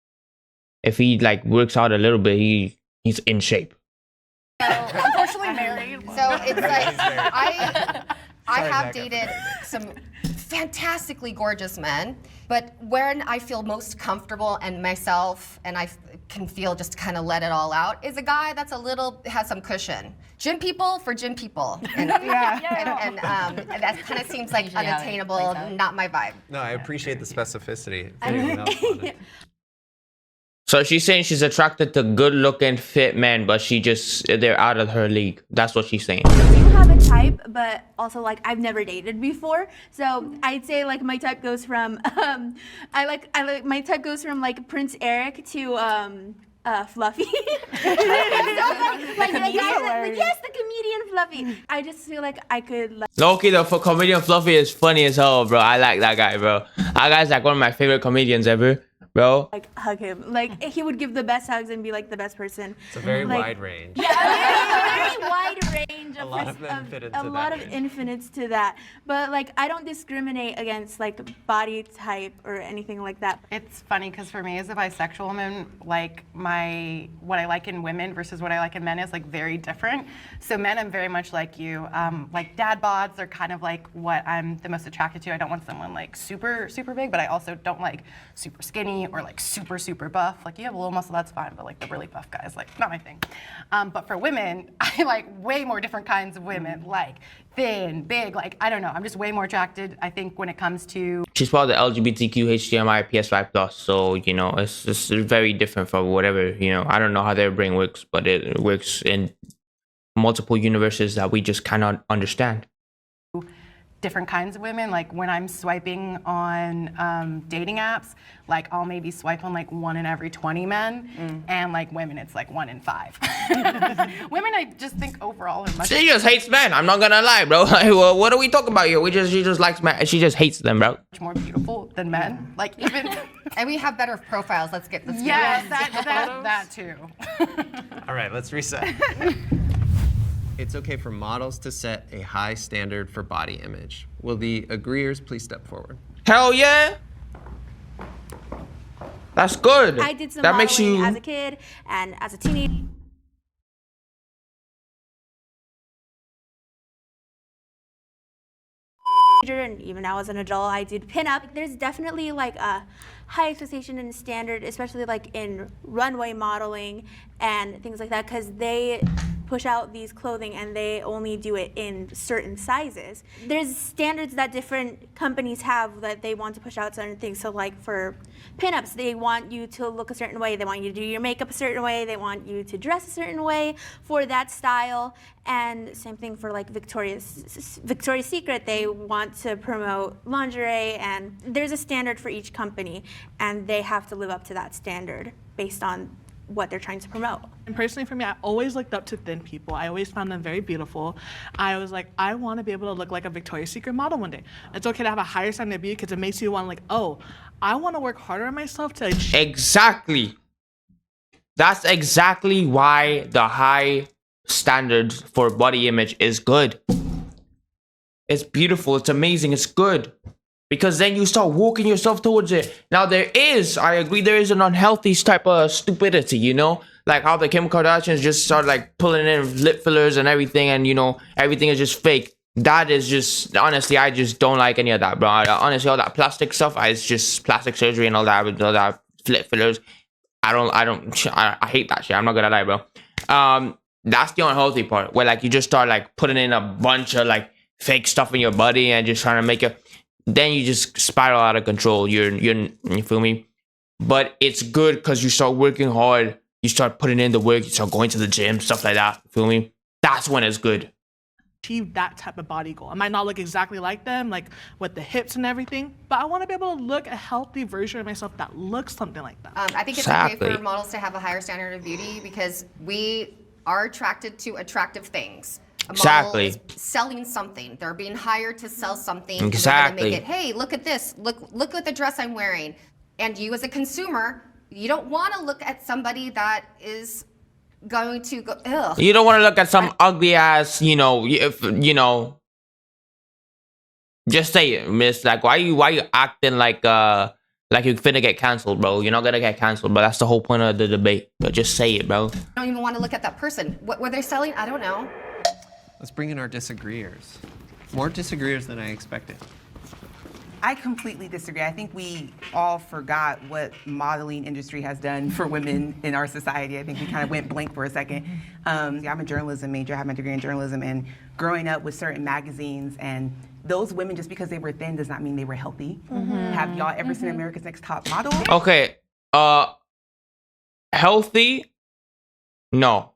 If he, like, works out a little bit, he's in shape. Unfortunately married. So it's like I Sorry, have Zach. dated some fantastically gorgeous men, but when I feel most comfortable and myself and I can feel just kind of let it all out is a guy that's has some cushion. Gym people for gym people. And, and that kind of seems like Usually how it unattainable, plays out. not my vibe. No, I appreciate the specificity. If anyone else wanted. So she's saying she's attracted to good-looking, fit men, but they're out of her league. That's what she's saying. I do have a type, but also like I've never dated before. So I'd say like my type goes from my type goes from like Prince Eric to Fluffy. Yes, the comedian Fluffy. I just feel like I could like Loki, the comedian Fluffy is funny as hell, bro. I like that guy, bro. That guy's like one of my favorite comedians ever, bro. hug him. Like he would give the best hugs and be like the best person. It's a very Like- wide range. Yeah, a very wide range of, A lot of them fit into a lot that of range. infinites to that. But like I don't discriminate against like body type or anything like that. It's funny because for me as a bisexual woman, like what I like in women versus what I like in men is like very different. So men, I'm very much like you. Like dad bods are kind of like what I'm the most attracted to. I don't want someone like super, super big, but I also don't like super skinny or like super, super buff. Like you have a little muscle, that's fine, but like the really buff guys, like not my thing. But for women, I like way more different kinds of women, like thin, big, like I don't know. I'm just way more attracted, I think, when it comes to She's part of the LGBTQ HDMI PS5+, so, you know, it's just very different from whatever, you know. I don't know how their brain works, but it works in multiple universes that we just cannot understand. different kinds of women. Like when I'm swiping on dating apps, like I'll maybe swipe on like 1 in every 20 men, and like women, it's like 1 in 5. Women, I just think overall are much. She just hates men, I'm not gonna lie, bro. Like, well, what are we talking about here? She just likes men, she just hates them, bro. Much more beautiful than men. Like even. And we have better profiles. Let's get this. Yes, that too. All right, let's reset. It's okay for models to set a high standard for body image. Will the agreeers please step forward? Hell yeah! That's good. I did some that modeling makes you as a kid and as a teenager. And even now as an adult, I did pinup. There's definitely like a high expectation and standard, especially like in runway modeling and things like that, because they push out these clothing and they only do it in certain sizes. There's standards that different companies have that they want to push out certain things. So like for pinups, they want you to look a certain way, they want you to do your makeup a certain way, they want you to dress a certain way for that style. And same thing for like Victoria's Secret, they want to promote lingerie, and there's a standard for each company and they have to live up to that standard based on what they're trying to promote. And personally for me, I always looked up to thin people. I always found them very beautiful. I was like, I want to be able to look like a Victoria's Secret model one day. It's okay to have a higher standard of beauty because it makes you want like, oh, I want to work harder on myself to achieve. exactly. That's exactly why the high standards for body image is good. It's beautiful, it's amazing, it's good. Because then you start walking yourself towards it. Now I agree, there is an unhealthy type of stupidity, you know? Like how the Kim Kardashians just start like pulling in lip fillers and everything, and you know, everything is just fake. That is just, honestly, I just don't like any of that, bro. Honestly, all that plastic stuff, it's just plastic surgery and all that lip fillers. I hate that shit, I'm not gonna lie, bro. That's the unhealthy part, where like you just start like putting in a bunch of like fake stuff in your body and just trying to make it. Then you just spiral out of control. You feel me? But it's good because you start working hard. You start putting in the work. You start going to the gym, stuff like that. Feel me? That's when it's good. Achieve that type of body goal. I might not look exactly like them, like with the hips and everything, but I want to be able to look a healthy version of myself that looks something like that. I think it's Exactly. okay for models to have a higher standard of beauty because we are attracted to attractive things. A model Exactly. is selling something. They're being hired to sell something. Exactly. And they're gonna make it, hey, look at this. Look at the dress I'm wearing. And you as a consumer, you don't want to look at somebody that is going to go, ugh. You don't want to look at some ugly ass, you know, just say it, miss. Like, why you acting like like you're finna get canceled, bro. You're not gonna get canceled, but that's the whole point of the debate. But just say it, bro. I don't even want to look at that person. What were they selling? I don't know. Let's bring in our disagreeers. More disagreeers than I expected. I completely disagree. I think we all forgot what modeling industry has done for women in our society. I think we kind of went blank for a second. I'm a journalism major. I have my degree in journalism, and growing up with certain magazines, and those women, just because they were thin does not mean they were healthy. Have y'all ever seen America's Next Top Model? Okay. Healthy? No.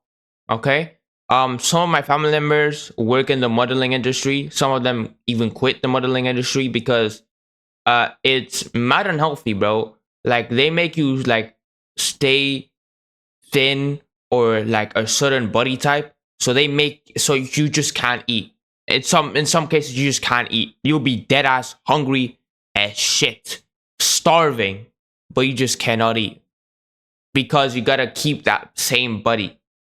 Okay. Some of my family members work in the modeling industry. Some of them even quit the modeling industry because it's mad unhealthy, bro. Like, they make you like stay thin or like a certain body type, so they make so you just can't eat. In some cases you just can't eat. You'll be dead ass hungry as shit, starving, but you just cannot eat because you gotta keep that same body.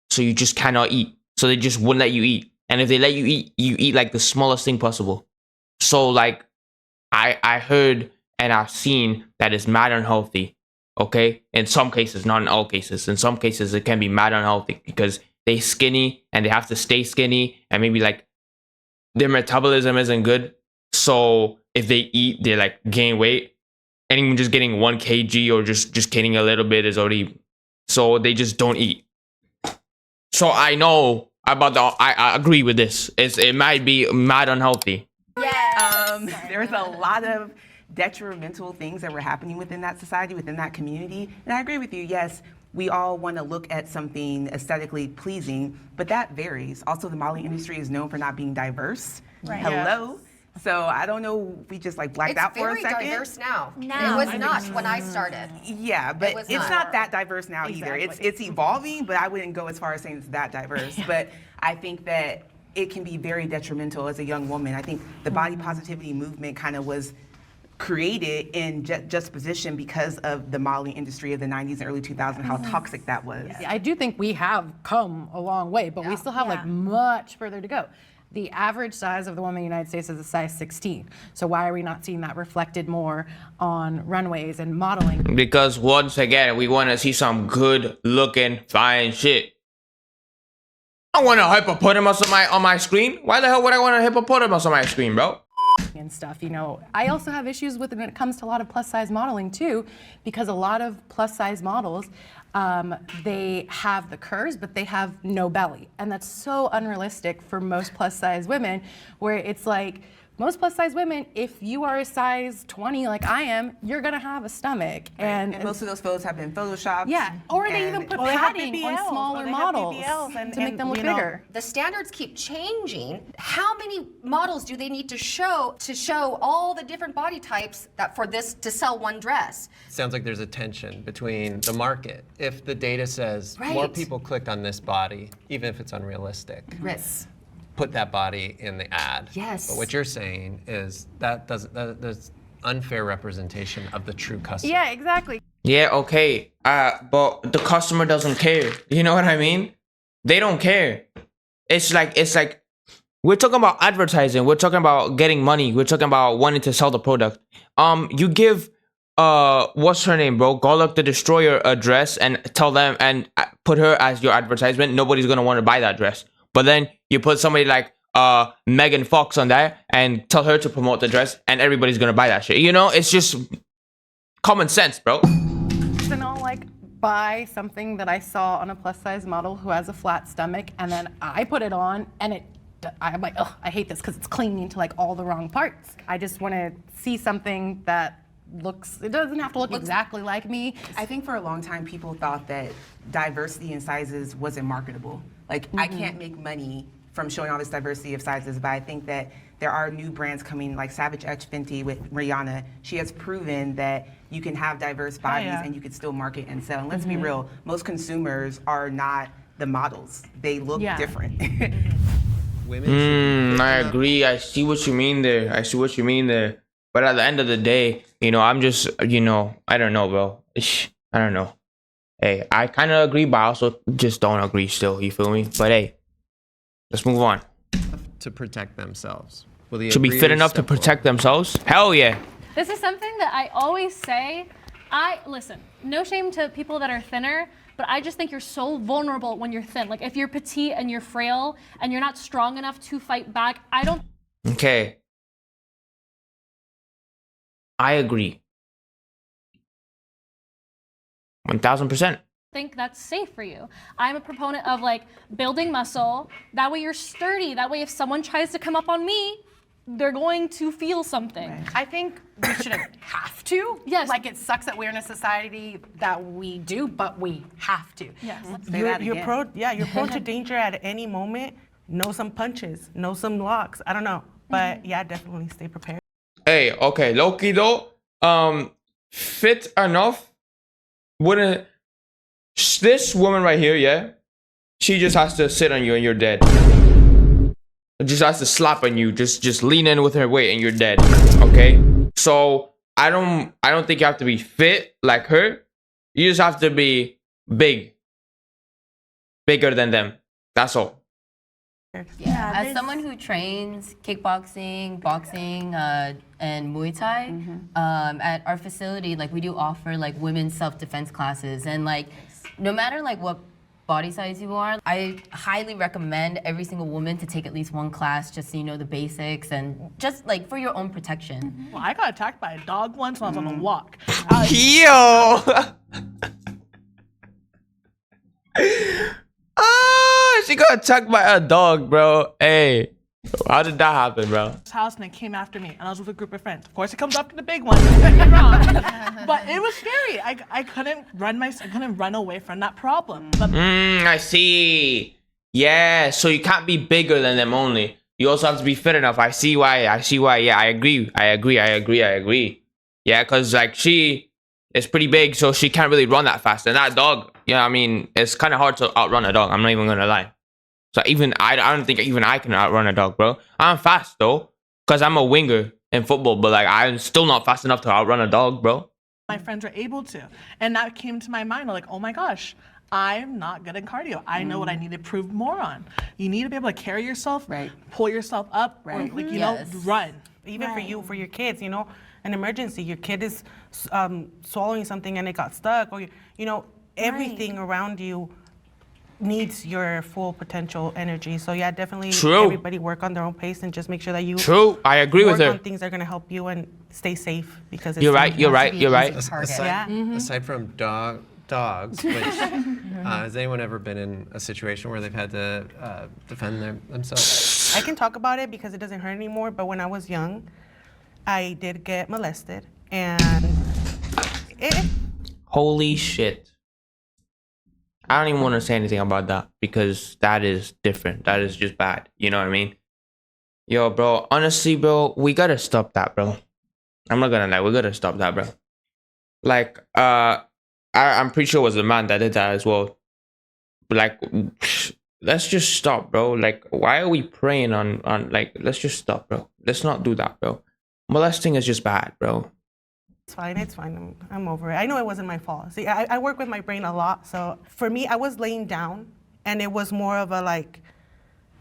So you just cannot eat. So they just wouldn't let you eat. And if they let you eat like the smallest thing possible. So like I heard and I've seen that it's mad unhealthy. Okay? In some cases, not in all cases. In some cases it can be mad unhealthy because they skinny and they have to stay skinny, and maybe like their metabolism isn't good. So if they eat, they like gain weight. And even just getting 1 kg or just gaining a little bit is already, so they just don't eat. So I know about I agree with this. It might be mad unhealthy. There's a lot of detrimental things that were happening within that society, within that community. And I agree with you. Yes, we all want to look at something aesthetically pleasing, but that varies. Also, the modeling industry is known for not being diverse. Right. Hello. So I don't know, we just like blacked out for a second. It's very diverse now. Now. It was not when I started. Yeah, but was it's not. not that diverse now either. It's evolving, but I wouldn't go as far as saying it's that diverse. But I think that it can be very detrimental as a young woman. I think the body positivity movement kind of was created in juxtaposition because of the modeling industry of the 90s and early 2000s, how toxic that was. I do think we have come a long way, but we still have like much further to go. The average size of the woman in the United States is a size 16. So why are we not seeing that reflected more on runways and modeling? Because once again, we want to see some good looking fine shit. I want a hippopotamus on my screen. Why the hell would I want a hippopotamus on my screen, bro? And stuff, you know. I also have issues with it when it comes to a lot of plus size modeling too, because a lot of plus size models, they have the curves, but they have no belly. And that's so unrealistic for most plus size women, where it's like, most plus size women, if you are a size 20 like I am, you're gonna have a stomach. And most of those photos have been photoshopped. Yeah, or they even put padding on smaller models to make them look bigger. The standards keep changing. How many models do they need to show all the different body types that for this to sell one dress? Sounds like there's a tension between the market. If the data says more Right. people clicked on this body, even if it's unrealistic, Yes. put that body in the ad. Yes. But what you're saying is that's unfair representation of the true customer. Yeah, exactly. Yeah, okay. But the customer doesn't care. You know what I mean? They don't care. It's like we're talking about advertising. We're talking about getting money. We're talking about wanting to sell the product. You give what's her name, bro? Golok the Destroyer a dress and tell them and put her as your advertisement. Nobody's gonna want to buy that dress. But then you put somebody like Megan Fox on there and tell her to promote the dress, and everybody's gonna buy that shit. You know, it's just common sense, bro. Then I'll like buy something that I saw on a plus size model who has a flat stomach, and then I put it on, and I'm like, oh, I hate this because it's clinging to like all the wrong parts. I just want to see something that looks, it doesn't have to look exactly like me. I think for a long time people thought that diversity in sizes wasn't marketable. Like, I can't make money from showing all this diversity of sizes, but I think that there are new brands coming, like Savage X Fenty with Rihanna. She has proven that you can have diverse bodies and you can still market and sell. And let's be real, most consumers are not the models. They look different. Women I agree. I see what you mean there. But at the end of the day, you know, I'm just, you know, I don't know, bro. I don't know. Hey, I kind of agree, but I also just don't agree still. You feel me? But hey, let's move on. to protect themselves. Will the To be fit agreeers enough to step forward? protect themselves? Hell yeah. This is something that I always say. Listen, no shame to people that are thinner, but I just think you're so vulnerable when you're thin. Like if you're petite and you're frail and you're not strong enough to fight back, I don't Okay. I agree. 1000%. think that's safe for you. I'm a proponent of like building muscle. That way you're sturdy. That way if someone tries to come up on me, they're going to feel something. I think we shouldn't have to. Yes. Like it sucks that we're in a society that we do, but we have to. Yes. Say that You're again. you're prone to danger at any moment. Know some punches, know some locks. I don't know, but yeah, definitely stay prepared. Hey, okay, Loki though, fit enough wouldn't. This woman right here, yeah, she just has to sit on you and you're dead. Just has to slap on you, just lean in with her weight and you're dead. Okay, so I don't think you have to be fit like her. You just have to be bigger than them. That's all. Yeah, as there's- someone who trains kickboxing, boxing, and Muay Thai, at our facility, like we do offer like women's self-defense classes, and like no matter like what body size you are, I highly recommend every single woman to take at least one class just so you know the basics and just like for your own protection. Well, I got attacked by a dog once when I was on a walk. Yo! She got attacked by a dog, bro. Hey, how did that happen, bro? House and it came after me, and I was with a group of friends. Of course, it comes after the big one. Don't get me wrong. But it was scary. I couldn't run away from that problem. But I see. Yeah, so you can't be bigger than them only. You also have to be fit enough. I see why. Yeah, I agree. Yeah, because like she is pretty big, so she can't really run that fast. And that dog, yeah, I mean, it's kind of hard to outrun a dog. I'm not even gonna lie. So even I don't think even I can outrun a dog, bro. I'm fast though, cause I'm a winger in football, but like I'm still not fast enough to outrun a dog, bro. my friends were able to. And that came to my mind, like, oh my gosh, I'm not good at cardio. I know what I need to improve more on. You need to be able to carry yourself, Right. pull yourself up, or Right. like, you Yes. know, run. Even for you, for your kids, you know, an emergency, your kid is swallowing something and it got stuck, or you know, everything around you needs your full potential energy. So yeah, definitely True. everybody work on their own pace and just make sure that you True, I agree with work on her. things that are gonna help you and stay safe because it's You're right, you're right, you're right. Aside, Yeah. aside from dogs, which, has anyone ever been in a situation where they've had to defend themselves? I can talk about it because it doesn't hurt anymore, but when I was young, I did get molested and it Holy shit. I don't even want to say anything about that because that is different. That is just bad. You know what I mean? Yo, bro, honestly, bro, we gotta stop that, bro. I'm not gonna lie, we gotta stop that, bro. Like, I'm pretty sure it was the man that did that as well. But like, let's just stop, bro. Like, why are we preying on like, let's just stop, bro. Let's not do that, bro. Molesting is just bad, bro. It's fine. I'm over it. I know it wasn't my fault. See, I work with my brain a lot. So for me, I was laying down and it was more of a like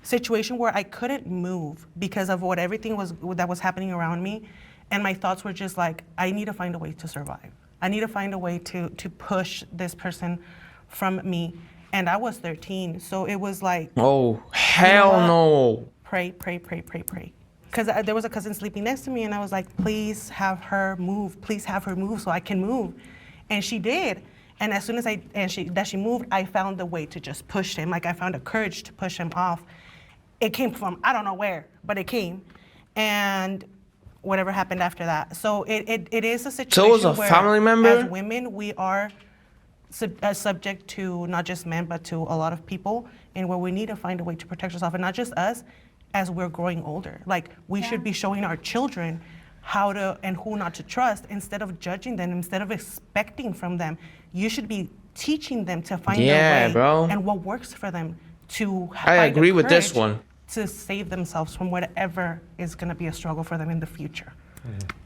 situation where I couldn't move because of what everything was that was happening around me. And my thoughts were just like, I need to find a way to survive. I need to find a way to push this person from me. And I was 13. So it was like, Oh, hell what? no. pray. Because there was a cousin sleeping next to me, and I was like, please have her move. Please have her move so I can move. And she did. And as soon as she moved, I found the way to just push him. Like I found the courage to push him off. It came from, I don't know where, but it came. And whatever happened after that. So it is a situation So it was a where family member? as women, we are subject to not just men, but to a lot of people, and where we need to find a way to protect ourselves, and not just us, as we're growing older. Like we should be showing our children how to and who not to trust instead of judging them, instead of expecting from them. You should be teaching them to find their way bro. and what works for them to I find the agree with this courage one. to save themselves from whatever is going to be a struggle for them in the future.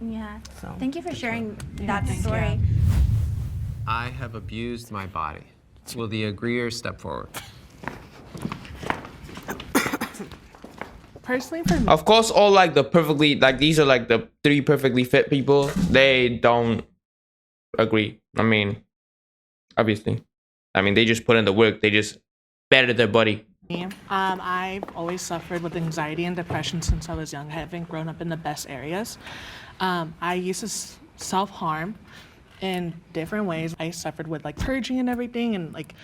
Yeah. So, Thank you for sharing that story. I have abused my body. Will the agreeer step forward? Personally, for me, Of course, all like the perfectly, like these are like the 3 perfectly fit people. They don't agree. I mean, obviously. I mean, they just put in the work. They just better their body. I've always suffered with anxiety and depression since I was young. I haven't grown up in the best areas. I used to self-harm in different ways. I suffered with like purging and everything, and like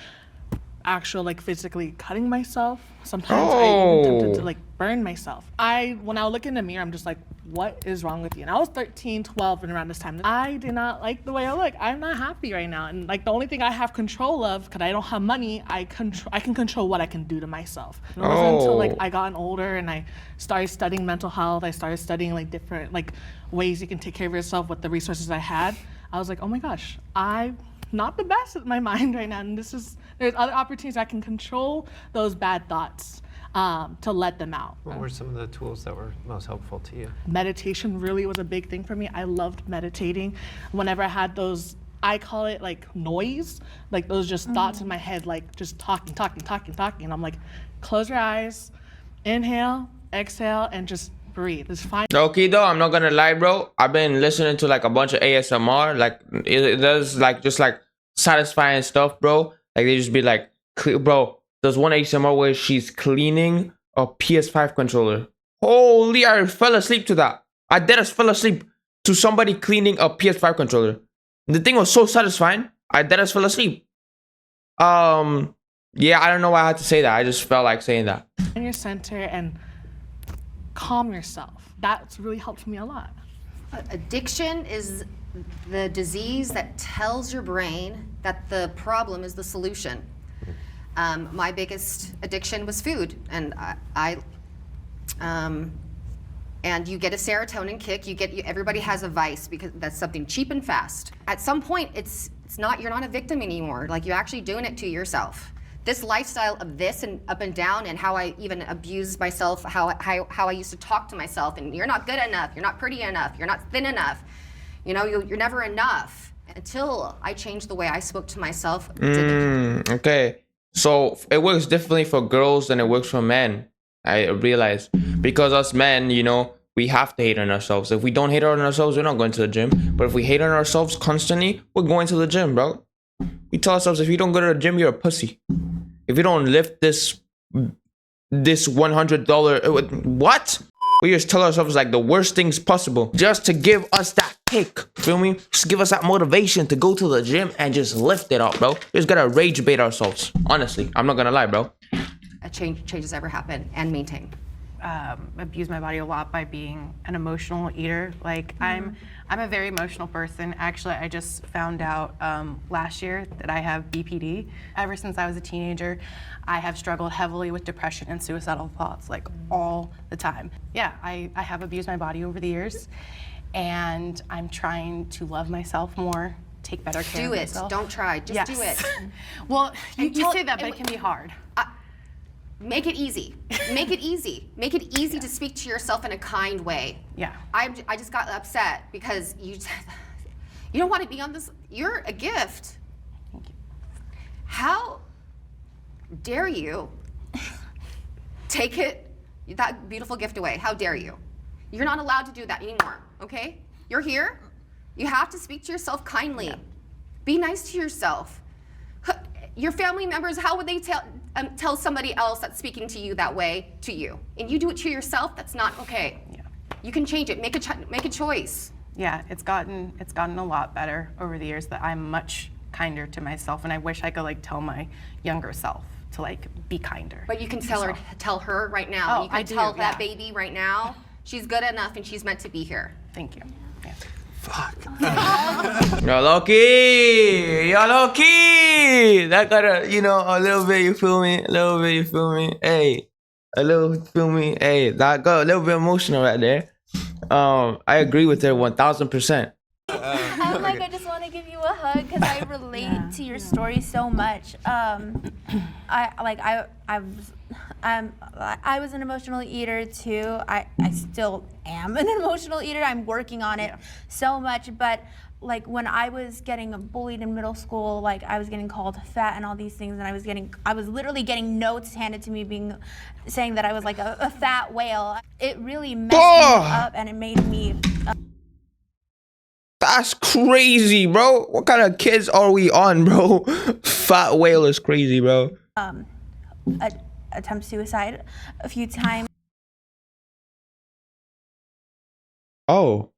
actual like physically cutting myself. Sometimes I even tempted to like burn myself. When I look in the mirror, I'm just like, what is wrong with you? And I was 13, 12, and around this time, I did not like the way I look. I'm not happy right now. And like the only thing I have control of, because I don't have money, I can control what I can do to myself. And it wasn't until like I gotten older and I started studying mental health, I started studying like different like ways you can take care of yourself with the resources I had. I was like, oh my gosh, I'm not the best at my mind right now. And there's other opportunities I can control those bad thoughts. To let them out. What were some of the tools that were most helpful to you? Meditation really was a big thing for me. I loved meditating. Whenever I had those, I call it like noise, like those just thoughts in my head, like just talking. And I'm like, close your eyes, inhale, exhale, and just breathe. It's fine. Okay, though, I'm not gonna lie, bro. I've been listening to like a bunch of ASMR. Like, it does like just like satisfying stuff, bro. Like, they just be like, bro. There's one ASMR where she's cleaning a PS5 controller. Holy, I fell asleep to that. I deadass fell asleep to somebody cleaning a PS5 controller. The thing was so satisfying. I deadass fell asleep. Yeah, I don't know why I had to say that. I just felt like saying that. In your center and calm yourself. That's really helped me a lot. Addiction is the disease that tells your brain that the problem is the solution. My biggest addiction was food, and and you get a serotonin kick. Everybody has a vice because that's something cheap and fast. At some point, you're not a victim anymore. Like, you're actually doing it to yourself. This lifestyle of this and up and down, and how I even abused myself, how I used to talk to myself, and you're not good enough, you're not pretty enough, you're not thin enough, you're never enough. Until I changed the way I spoke to myself. Okay. So it works differently for girls than it works for men, I realize. Because us men, we have to hate on ourselves. If we don't hate on ourselves, we're not going to the gym. But if we hate on ourselves constantly, we're going to the gym, bro. We tell ourselves, if you don't go to the gym, you're a pussy. If you don't lift this $100, what? We just tell ourselves like the worst things possible just to give us that kick. Feel me? Just give us that motivation to go to the gym and just lift it up, bro. Just gotta rage bait ourselves. Honestly, I'm not gonna lie, bro. Changes ever happen and maintain. Abuse my body a lot by being an emotional eater. Like, I'm a very emotional person. Actually, I just found out last year that I have BPD. Ever since I was a teenager, I have struggled heavily with depression and suicidal thoughts, like all the time. Yeah, I have abused my body over the years, and I'm trying to love myself more, take better care of myself. Do it. Don't try. Just do it. Well, you say that, but it can be hard. Make it easy. Make it easy. Make it easy to speak to yourself in a kind way. Yeah. I just got upset because you don't want to be on this. You're a gift. Thank you. How dare you take that beautiful gift away? How dare you? You're not allowed to do that anymore, okay? You're here. You have to speak to yourself kindly. Yeah. Be nice to yourself. Your family members, how would they tell somebody else that's speaking to you that way to you? And you do it to yourself, that's not okay. Yeah. You can change it, make a choice. Yeah, it's gotten a lot better over the years, that I'm much kinder to myself, and I wish I could like tell my younger self to like be kinder. But you can tell her right now. Oh, you can tell that baby right now, she's good enough and she's meant to be here. Thank you. Yeah. Fuck. You're low-key. That gotta, a little bit, you feel me? A little bit, you feel me? Hey, a little, feel me? Hey, that got a little bit emotional right there. I agree with her 1000%. I'm like, I just want to give you a hug because I relate to your story so much. I was an emotional eater too. I still am an emotional eater. I'm working on it so much, but like when I was getting bullied in middle school, like I was getting called fat and all these things, and I was literally getting notes handed to me saying that I was like a fat whale. It really messed me up, and it made me. That's crazy, bro. What kind of kids are we on, bro? Fat whale is crazy, bro. Attempt suicide a few times. Oh.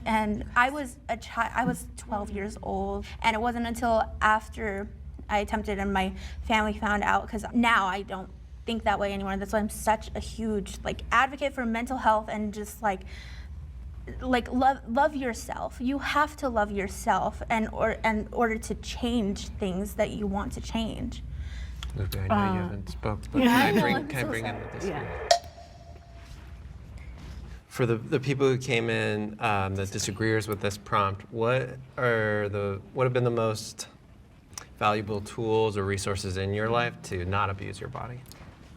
And I was a child. I was 12 years old, and it wasn't until after I attempted and my family found out, because now I don't think that way anymore. That's why I'm such a huge like advocate for mental health and just like love yourself. You have to love yourself in order to change things that you want to change. Luke, I know you haven't spoke, but can I bring in what this is? For the people who came in, the disagreeers with this prompt, what have been the most valuable tools or resources in your life to not abuse your body?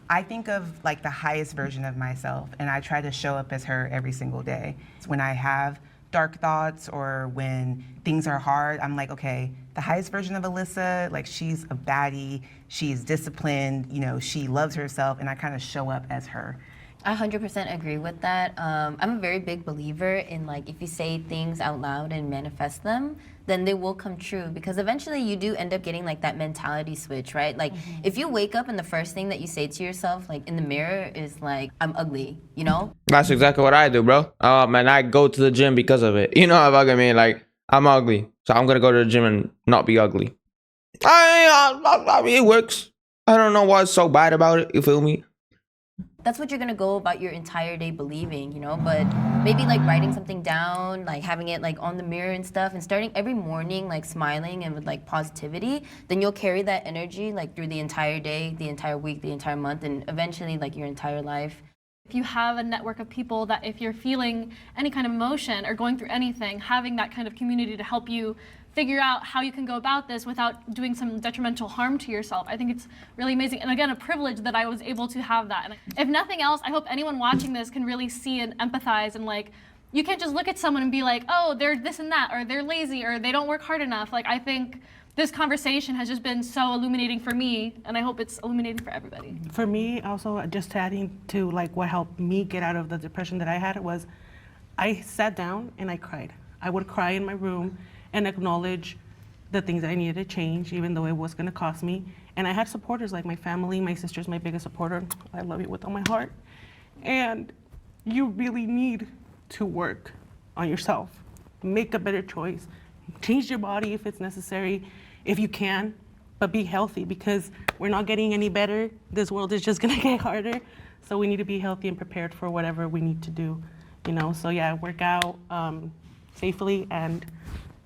I think of like the highest version of myself, and I try to show up as her every single day. When I have dark thoughts or when things are hard, I'm like, okay, the highest version of Alyssa, like she's a baddie, she's disciplined, you know, she loves herself, and I kind of show up as her. I 100% agree with that. I'm a very big believer in like if you say things out loud and manifest them, then they will come true, because eventually you do end up getting like that mentality switch, right? Like if you wake up and the first thing that you say to yourself like in the mirror is like, I'm ugly, you know? That's exactly what I do, bro. And I go to the gym because of it. You know what I mean? Like, I'm ugly, so I'm gonna go to the gym and not be ugly. I mean, it works. I don't know what's so bad about it, you feel me? That's what you're gonna go about your entire day believing, you know? But maybe like writing something down, like having it like on the mirror and stuff, and starting every morning like smiling and with like positivity, then you'll carry that energy like through the entire day, the entire week, the entire month, and eventually like your entire life. If you have a network of people that if you're feeling any kind of emotion or going through anything, having that kind of community to help you figure out how you can go about this without doing some detrimental harm to yourself. I think it's really amazing. And again, a privilege that I was able to have that. And if nothing else, I hope anyone watching this can really see and empathize, and like, you can't just look at someone and be like, oh, they're this and that, or they're lazy, or they don't work hard enough. Like, I think this conversation has just been so illuminating for me, and I hope it's illuminating for everybody. For me, also, just adding to like what helped me get out of the depression that I had was, I sat down and I cried. I would cry in my room and acknowledge the things that I needed to change, even though it was gonna cost me. And I had supporters like my family. My sister's my biggest supporter. I love you with all my heart. And you really need to work on yourself. Make a better choice. Change your body if it's necessary, if you can, but be healthy, because we're not getting any better. This world is just gonna get harder. So we need to be healthy and prepared for whatever we need to do, you know? So yeah, work out safely, and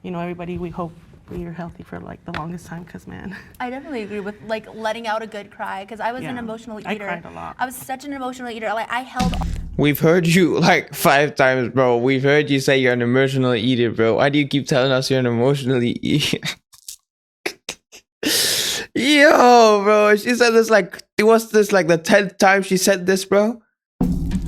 you know, everybody, we hope you're healthy for like the longest time, because man. I definitely agree with like letting out a good cry, because I was an emotional eater. I cried a lot. I was such an emotional eater. Like I held. We've heard you like 5 times, bro. We've heard you say you're an emotional eater, bro. Why do you keep telling us you're an emotional eater? Yo, bro. She said this like, it was this like the 10th time she said this, bro.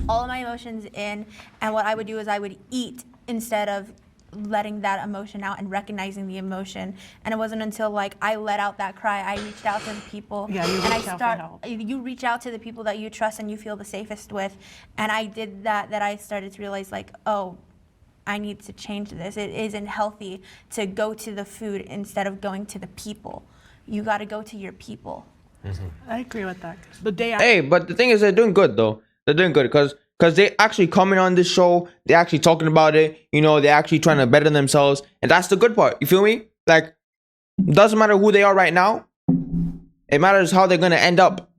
All of my emotions in, and what I would do is I would eat instead of letting that emotion out and recognizing the emotion. And it wasn't until like I let out that cry, I reached out to the people. Yeah, you reach out for help. You reach out to the people that you trust and you feel the safest with. And I did that I started to realize like, oh, I need to change this. It isn't healthy to go to the food instead of going to the people. You got to go to your people. I agree with that. The day Hey, but the thing is, they're doing good though. They're doing good because they actually coming on this show. They're actually talking about it. You know, they're actually trying to better themselves, and that's the good part. You feel me? Like, doesn't matter who they are right now. It matters how they're gonna end up.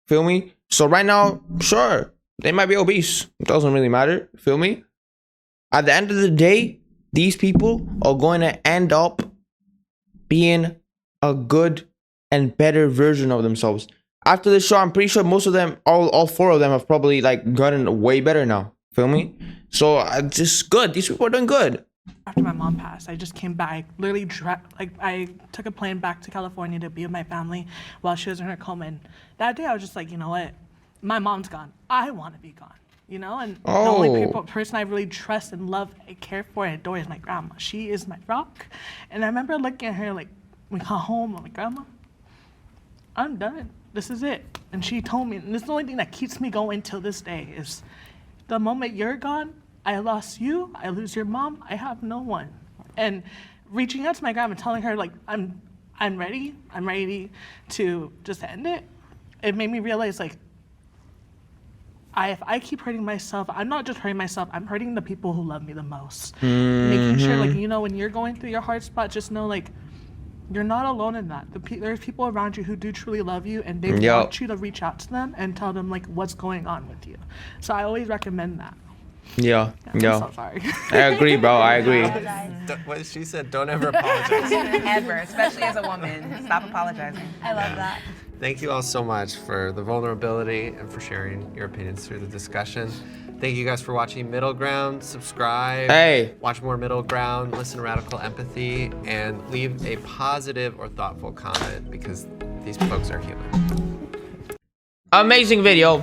Feel me? So right now, sure, they might be obese. It doesn't really matter. Feel me? At the end of the day, these people are going to end up being a good and better version of themselves. After this show, I'm pretty sure most of them, all 4 of them, have probably like gotten way better now. Feel me? So just good. These people are doing good. After my mom passed, I just came back. Literally, I took a plane back to California to be with my family while she was in her coma. And that day, I was just like, you know what? My mom's gone. I want to be gone. you know? And the only person I really trust and love and care for and adore is my grandma. She is my rock. And I remember looking at her like, we got home, I'm like, Grandma, I'm done. This is it. And she told me, and this is the only thing that keeps me going till this day, is the moment you're gone, I lost you, I lose your mom, I have no one. And reaching out to my grandma, telling her like, I'm ready to just end it. It made me realize like, if I keep hurting myself, I'm not just hurting myself, I'm hurting the people who love me the most. Making sure like, you know, when you're going through your hard spot, just know like, you're not alone in that. There's people around you who do truly love you, and they want you to reach out to them and tell them like what's going on with you. So I always recommend that. Yeah. I'm so sorry. I agree, bro. I agree. What she said, don't ever apologize. Ever, especially as a woman. Stop apologizing. I love that. Thank you all so much for the vulnerability and for sharing your opinions through the discussion. Thank you guys for watching Middle Ground. Subscribe. Hey. Watch more Middle Ground. Listen to Radical Empathy. And leave a positive or thoughtful comment because these folks are human. Amazing video.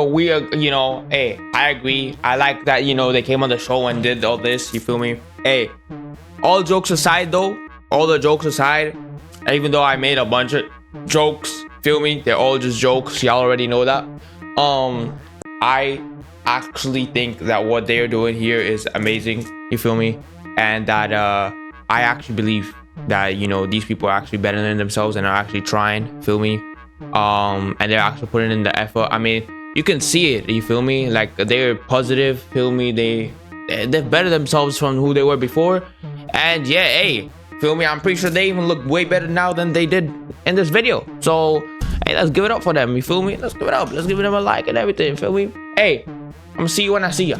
We are, you know, hey, I agree. I like that, you know, they came on the show and did all this. You feel me? Hey, all jokes aside though, even though I made a bunch of jokes, feel me? They're all just jokes. Y'all already know that. I actually think that what they're doing here is amazing. You feel me? And that I actually believe that, you know, these people are actually better than themselves and are actually trying. Feel me? And they're actually putting in the effort. I mean, you can see it. You feel me? Like they're positive. Feel me? They're better themselves from who they were before. And yeah, hey, feel me? I'm pretty sure they even look way better now than they did in this video. So hey, let's give it up for them. You feel me? Let's give it up. Let's give them a like and everything. Feel me? Hey, I'm gonna see you when I see ya.